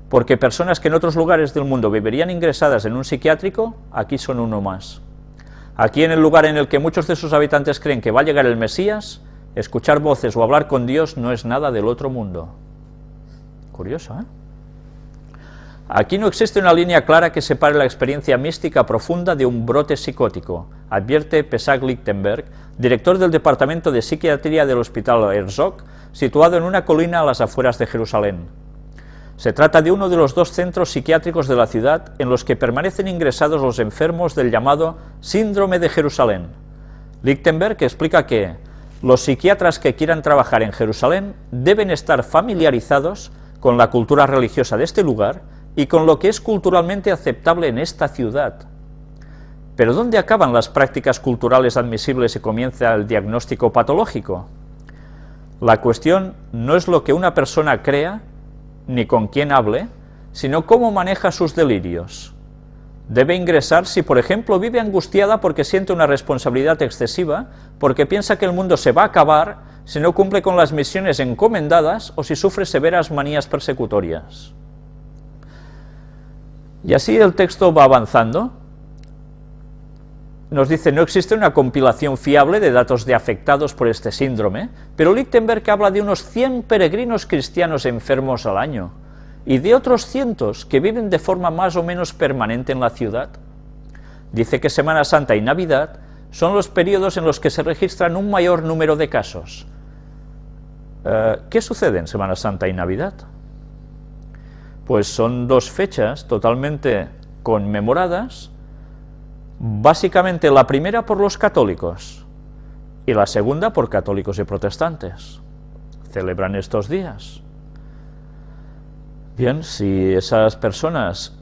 porque personas que en otros lugares del mundo vivirían ingresadas en un psiquiátrico, aquí son uno más. Aquí, en el lugar en el que muchos de sus habitantes creen que va a llegar el Mesías, escuchar voces o hablar con Dios no es nada del otro mundo. Curioso, ¿eh? Aquí no existe una línea clara que separe la experiencia mística profunda de un brote psicótico, advierte Pesach Lichtenberg, director del Departamento de Psiquiatría del Hospital Herzog, situado en una colina a las afueras de Jerusalén. Se trata de uno de los dos centros psiquiátricos de la ciudad en los que permanecen ingresados los enfermos del llamado síndrome de Jerusalén. Lichtenberg explica que los psiquiatras que quieran trabajar en Jerusalén deben estar familiarizados con la cultura religiosa de este lugar y con lo que es culturalmente aceptable en esta ciudad. ¿Pero dónde acaban las prácticas culturales admisibles y comienza el diagnóstico patológico? La cuestión no es lo que una persona crea, ni con quién hable, sino cómo maneja sus delirios. Debe ingresar si, por ejemplo, vive angustiada porque siente una responsabilidad excesiva, porque piensa que el mundo se va a acabar si no cumple con las misiones encomendadas o si sufre severas manías persecutorias. Y así el texto va avanzando. Nos dice, no existe una compilación fiable de datos de afectados por este síndrome, pero Lichtenberg habla de unos 100 peregrinos cristianos enfermos al año, y de otros cientos que viven de forma más o menos permanente en la ciudad. Dice que Semana Santa y Navidad son los periodos en los que se registran un mayor número de casos. ¿Qué sucede en Semana Santa y Navidad? Pues son dos fechas totalmente conmemoradas, básicamente la primera por los católicos y la segunda por católicos y protestantes. Celebran estos días. Bien, si esas personas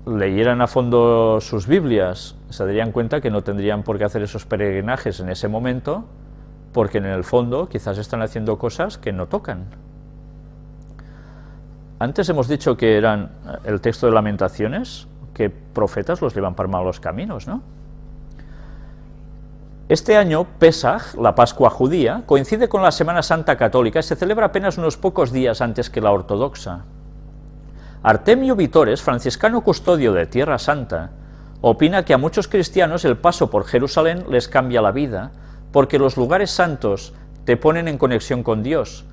leyeran a fondo sus Biblias, se darían cuenta que no tendrían por qué hacer esos peregrinajes en ese momento, porque en el fondo quizás están haciendo cosas que no tocan. Antes hemos dicho que eran el texto de Lamentaciones, que profetas los llevan por malos caminos, ¿no? Este año, Pesaj, la Pascua judía, coincide con la Semana Santa católica y se celebra apenas unos pocos días antes que la ortodoxa. Artemio Vitores, franciscano custodio de Tierra Santa, opina que a muchos cristianos el paso por Jerusalén les cambia la vida, porque los lugares santos te ponen en conexión con Dios,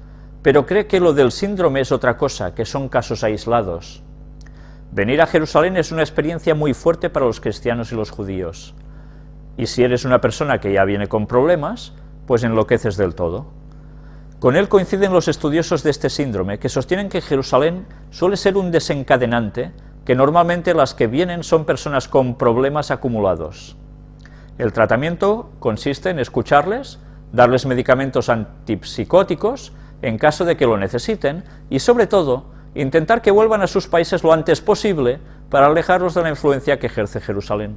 pero cree que lo del síndrome es otra cosa, que son casos aislados. Venir a Jerusalén es una experiencia muy fuerte para los cristianos y los judíos. Y si eres una persona que ya viene con problemas, pues enloqueces del todo. Con él coinciden los estudiosos de este síndrome, que sostienen que Jerusalén suele ser un desencadenante, que normalmente las que vienen son personas con problemas acumulados. El tratamiento consiste en escucharles, darles medicamentos antipsicóticos en caso de que lo necesiten, y sobre todo, intentar que vuelvan a sus países lo antes posible para alejarlos de la influencia que ejerce Jerusalén.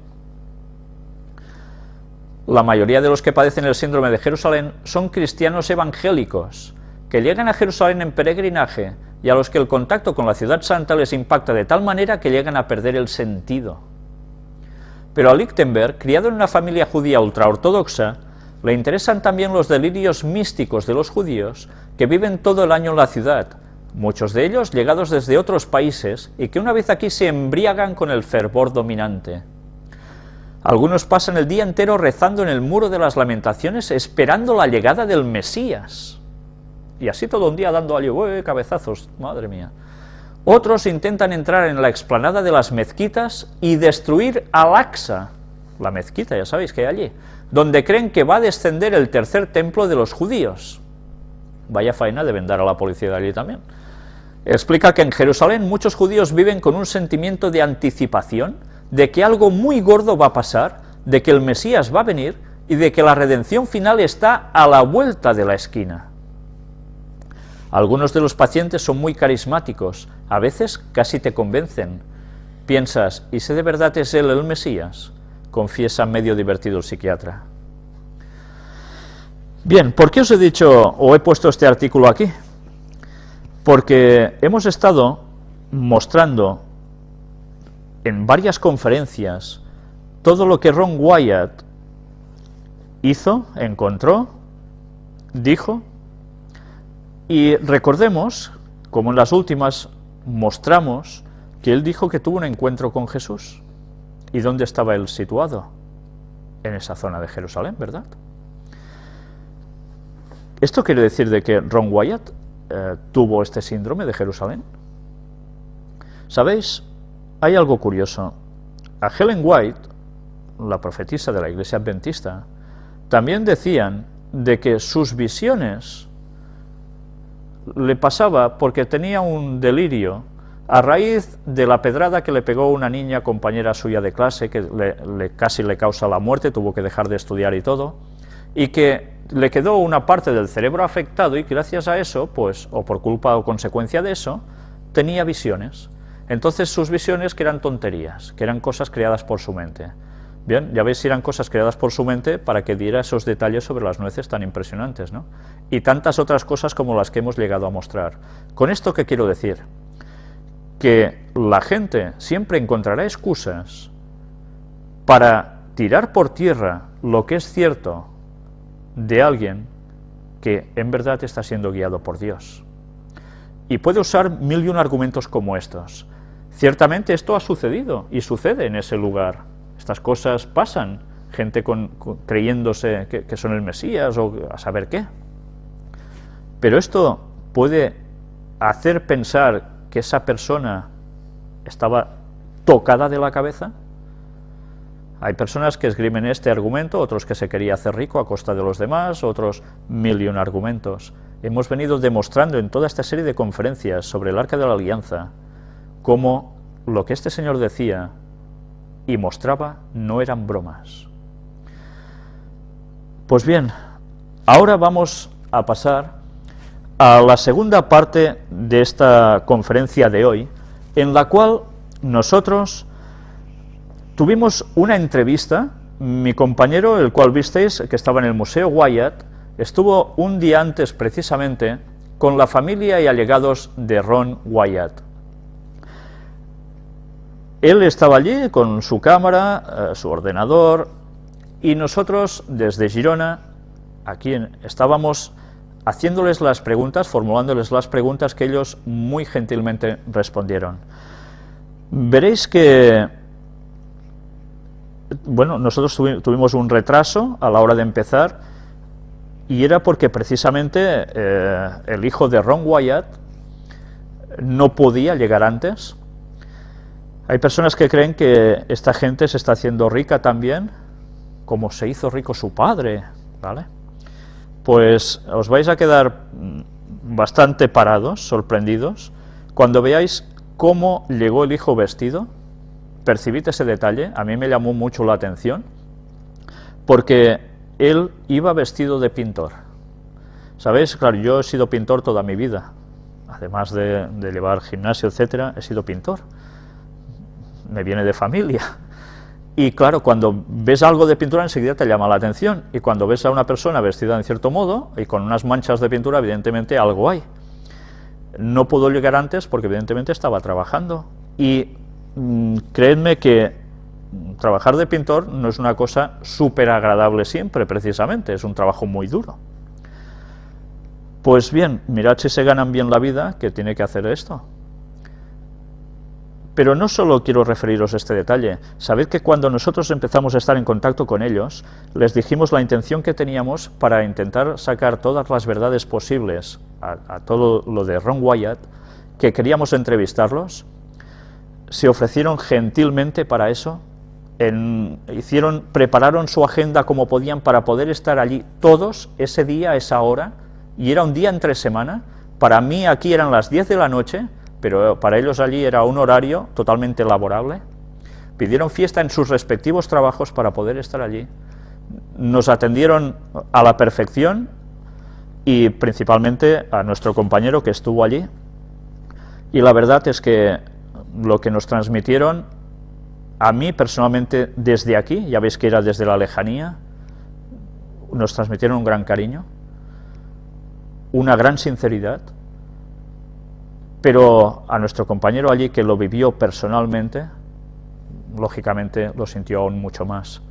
La mayoría de los que padecen el síndrome de Jerusalén son cristianos evangélicos, que llegan a Jerusalén en peregrinaje y a los que el contacto con la ciudad santa les impacta de tal manera que llegan a perder el sentido. Pero a Lichtenberg, criado en una familia judía ultraortodoxa, le interesan también los delirios místicos de los judíos que viven todo el año en la ciudad, muchos de ellos llegados desde otros países y que una vez aquí se embriagan con el fervor dominante. Algunos pasan el día entero rezando en el Muro de las Lamentaciones esperando la llegada del Mesías. Y así todo un día dando cabezazos, madre mía. Otros intentan entrar en la explanada de las mezquitas y destruir Al-Aqsa, la mezquita, ya sabéis que hay allí, donde creen que va a descender el tercer templo de los judíos. Vaya faena deben dar a la policía de allí también. Explica que en Jerusalén muchos judíos viven con un sentimiento de anticipación, de que algo muy gordo va a pasar, de que el Mesías va a venir y de que la redención final está a la vuelta de la esquina. Algunos de los pacientes son muy carismáticos, a veces casi te convencen. Piensas, ¿y si de verdad es él el Mesías?, confiesa medio divertido el psiquiatra. Bien, ¿por qué os he dicho o he puesto este artículo aquí? Porque hemos estado mostrando en varias conferencias todo lo que Ron Wyatt hizo, encontró, dijo, y recordemos, como en las últimas mostramos, que él dijo que tuvo un encuentro con Jesús. ¿Y dónde estaba él situado? En esa zona de Jerusalén, ¿verdad? ¿Esto quiere decir de que Ron Wyatt tuvo este síndrome de Jerusalén? ¿Sabéis? Hay algo curioso. A Ellen White, la profetisa de la Iglesia Adventista, también decían de que sus visiones le pasaba porque tenía un delirio a raíz de la pedrada que le pegó una niña compañera suya de clase, que casi le causa la muerte, tuvo que dejar de estudiar y todo, y que le quedó una parte del cerebro afectado y gracias a eso, pues, o por culpa o consecuencia de eso, tenía visiones. Entonces sus visiones que eran tonterías, que eran cosas creadas por su mente. Bien, ya veis si eran cosas creadas por su mente para que diera esos detalles sobre las nueces tan impresionantes, ¿no? Y tantas otras cosas como las que hemos llegado a mostrar. ¿Con esto qué quiero decir? Que la gente siempre encontrará excusas para tirar por tierra lo que es cierto de alguien que en verdad está siendo guiado por Dios. Y puede usar 1001 argumentos como estos. Ciertamente esto ha sucedido y sucede en ese lugar. Estas cosas pasan, gente creyéndose que son el Mesías o a saber qué. Pero esto puede hacer pensar que esa persona estaba tocada de la cabeza. Hay personas que esgrimen este argumento, otros que se quería hacer rico a costa de los demás, otros 1001 argumentos. Hemos venido demostrando en toda esta serie de conferencias sobre el Arca de la Alianza cómo lo que este señor decía y mostraba no eran bromas. Pues bien, ahora vamos a pasar a la segunda parte de esta conferencia de hoy, en la cual nosotros tuvimos una entrevista. Mi compañero, el cual visteis, que estaba en el Museo Wyatt, estuvo un día antes precisamente con la familia y allegados de Ron Wyatt. Él estaba allí con su cámara, su ordenador, y nosotros desde Girona, aquí estábamos haciéndoles las preguntas, formulándoles las preguntas que ellos muy gentilmente respondieron. Veréis que, bueno, nosotros tuvimos un retraso a la hora de empezar, y era porque precisamente el hijo de Ron Wyatt no podía llegar antes. Hay personas que creen que esta gente se está haciendo rica también, como se hizo rico su padre, ¿vale? Pues os vais a quedar bastante parados, sorprendidos, cuando veáis cómo llegó el hijo vestido. Percibid ese detalle, a mí me llamó mucho la atención, porque él iba vestido de pintor. ¿Sabéis? Claro, yo he sido pintor toda mi vida, además de llevar gimnasio, etcétera, he sido pintor, me viene de familia. Y claro, cuando ves algo de pintura enseguida te llama la atención, y cuando ves a una persona vestida en cierto modo y con unas manchas de pintura, evidentemente algo hay. No pudo llegar antes porque evidentemente estaba trabajando, y creedme que trabajar de pintor no es una cosa súper agradable siempre, precisamente, es un trabajo muy duro. Pues bien, mirad si se ganan bien la vida, que tiene que hacer esto. Pero no solo quiero referiros a este detalle, sabed que cuando nosotros empezamos a estar en contacto con ellos, les dijimos la intención que teníamos para intentar sacar todas las verdades posibles a todo lo de Ron Wyatt, que queríamos entrevistarlos. Se ofrecieron gentilmente para eso, prepararon su agenda como podían para poder estar allí todos ese día, a esa hora, y era un día entre semana. Para mí aquí eran las 10 de la noche, pero para ellos allí era un horario totalmente laborable. Pidieron fiesta en sus respectivos trabajos para poder estar allí. Nos atendieron a la perfección, y principalmente a nuestro compañero que estuvo allí, y la verdad es que lo que nos transmitieron, a mí personalmente desde aquí, ya veis que era desde la lejanía, nos transmitieron un gran cariño, una gran sinceridad, pero a nuestro compañero allí, que lo vivió personalmente, lógicamente lo sintió aún mucho más.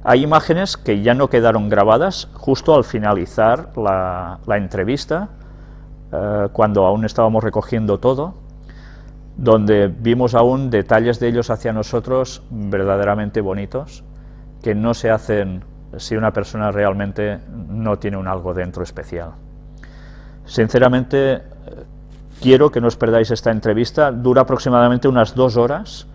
Hay imágenes que ya no quedaron grabadas justo al finalizar la entrevista, cuando aún estábamos recogiendo todo, donde vimos aún detalles de ellos hacia nosotros verdaderamente bonitos, que no se hacen si una persona realmente no tiene un algo dentro especial. Sinceramente, quiero que no os perdáis esta entrevista, dura aproximadamente unas 2 horas,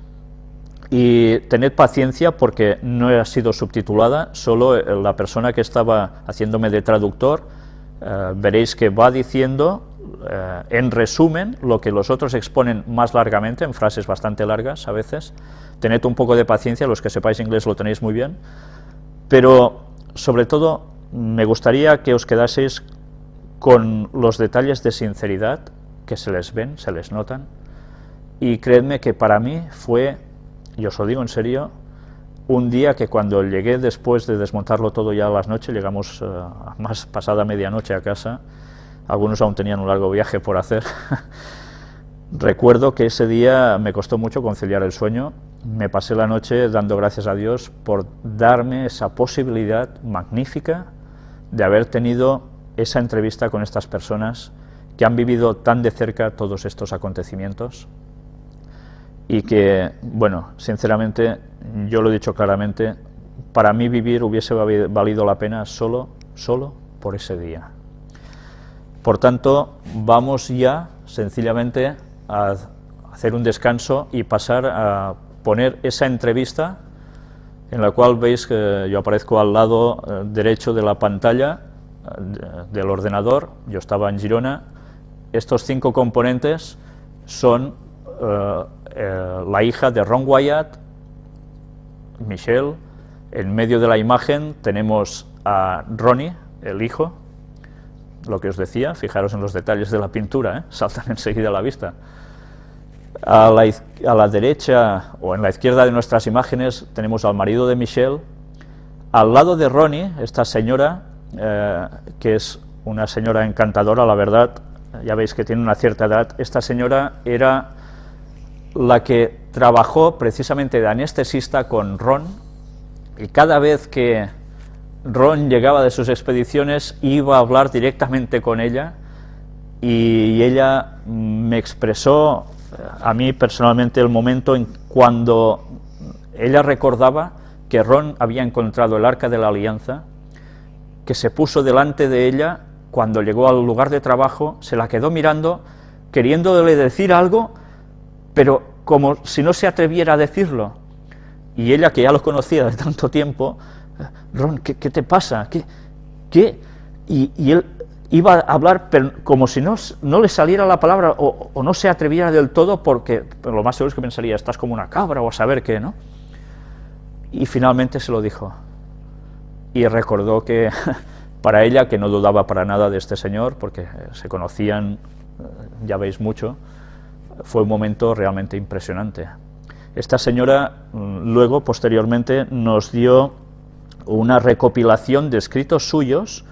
y tened paciencia porque no ha sido subtitulada, solo la persona que estaba haciéndome de traductor, veréis que va diciendo en resumen lo que los otros exponen más largamente, en frases bastante largas a veces. Tened un poco de paciencia, los que sepáis inglés lo tenéis muy bien, pero sobre todo me gustaría que os quedaseis con los detalles de sinceridad que se les ven, se les notan, y creedme que para mí fue, y os lo digo en serio, un día que cuando llegué después de desmontarlo todo ya a las noches, llegamos a más pasada medianoche a casa, algunos aún tenían un largo viaje por hacer, recuerdo que ese día me costó mucho conciliar el sueño, me pasé la noche dando gracias a Dios por darme esa posibilidad magnífica de haber tenido esa entrevista con estas personas que han vivido tan de cerca todos estos acontecimientos, y que, bueno, sinceramente, yo lo he dicho claramente, para mí vivir hubiese valido la pena solo por ese día. Por tanto, vamos ya sencillamente a hacer un descanso y pasar a poner esa entrevista, en la cual veis que yo aparezco al lado derecho de la pantalla del ordenador. Yo estaba en Girona. Estos 5 componentes son la hija de Ron Wyatt, Michelle. En medio de la imagen tenemos a Ronnie, el hijo, lo que os decía, fijaros en los detalles de la pintura, saltan enseguida a la vista. A la derecha, o en la izquierda de nuestras imágenes, tenemos al marido de Michelle. Al lado de Ronnie, esta señora, que es una señora encantadora, la verdad, ya veis que tiene una cierta edad. Esta señora era la que trabajó precisamente de anestesista con Ron, y cada vez que Ron llegaba de sus expediciones iba a hablar directamente con ella, y ella me expresó a mí personalmente el momento en cuando ella recordaba que Ron había encontrado el Arca de la Alianza, que se puso delante de ella cuando llegó al lugar de trabajo, se la quedó mirando, queriéndole decir algo, pero como si no se atreviera a decirlo. Y ella, que ya lo conocía de tanto tiempo, Ron, ¿qué te pasa? ¿Qué? Y él iba a hablar, pero como si no le saliera la palabra, o no se atreviera del todo, porque lo más seguro es que pensaría, estás como una cabra, o a saber qué, ¿no? Y finalmente se lo dijo. Y recordó que para ella, que no dudaba para nada de este señor, porque se conocían, ya veis, mucho. Fue un momento realmente impresionante. Esta señora luego, posteriormente, nos dio una recopilación de escritos suyos,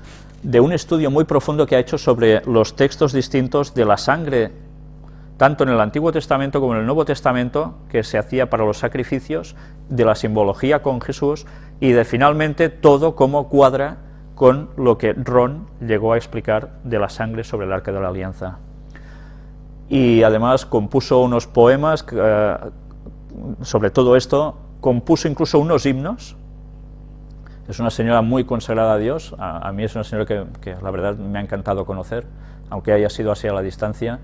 de un estudio muy profundo que ha hecho sobre los textos distintos de la sangre, tanto en el Antiguo Testamento como en el Nuevo Testamento, que se hacía para los sacrificios, de la simbología con Jesús, y de finalmente todo cómo cuadra con lo que Ron llegó a explicar de la sangre sobre el Arca de la Alianza. Y además compuso unos poemas sobre todo esto, compuso incluso unos himnos. Es una señora muy consagrada a Dios. A mí es una señora que la verdad me ha encantado conocer, aunque haya sido así a la distancia.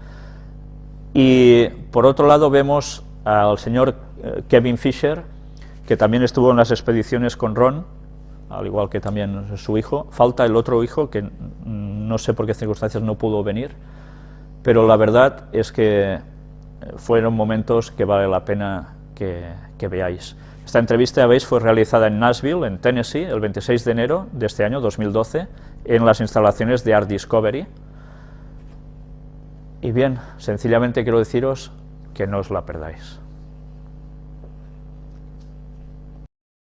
Y por otro lado vemos al señor Kevin Fisher, que también estuvo en las expediciones con Ron, al igual que también su hijo. Falta el otro hijo, que no sé por qué circunstancias no pudo venir, pero la verdad es que fueron momentos que vale la pena que veáis. Esta entrevista, ya veis, fue realizada en Nashville, en Tennessee, el 26 de enero de este año, 2012, en las instalaciones de Art Discovery. Y bien, sencillamente quiero deciros que no os la perdáis.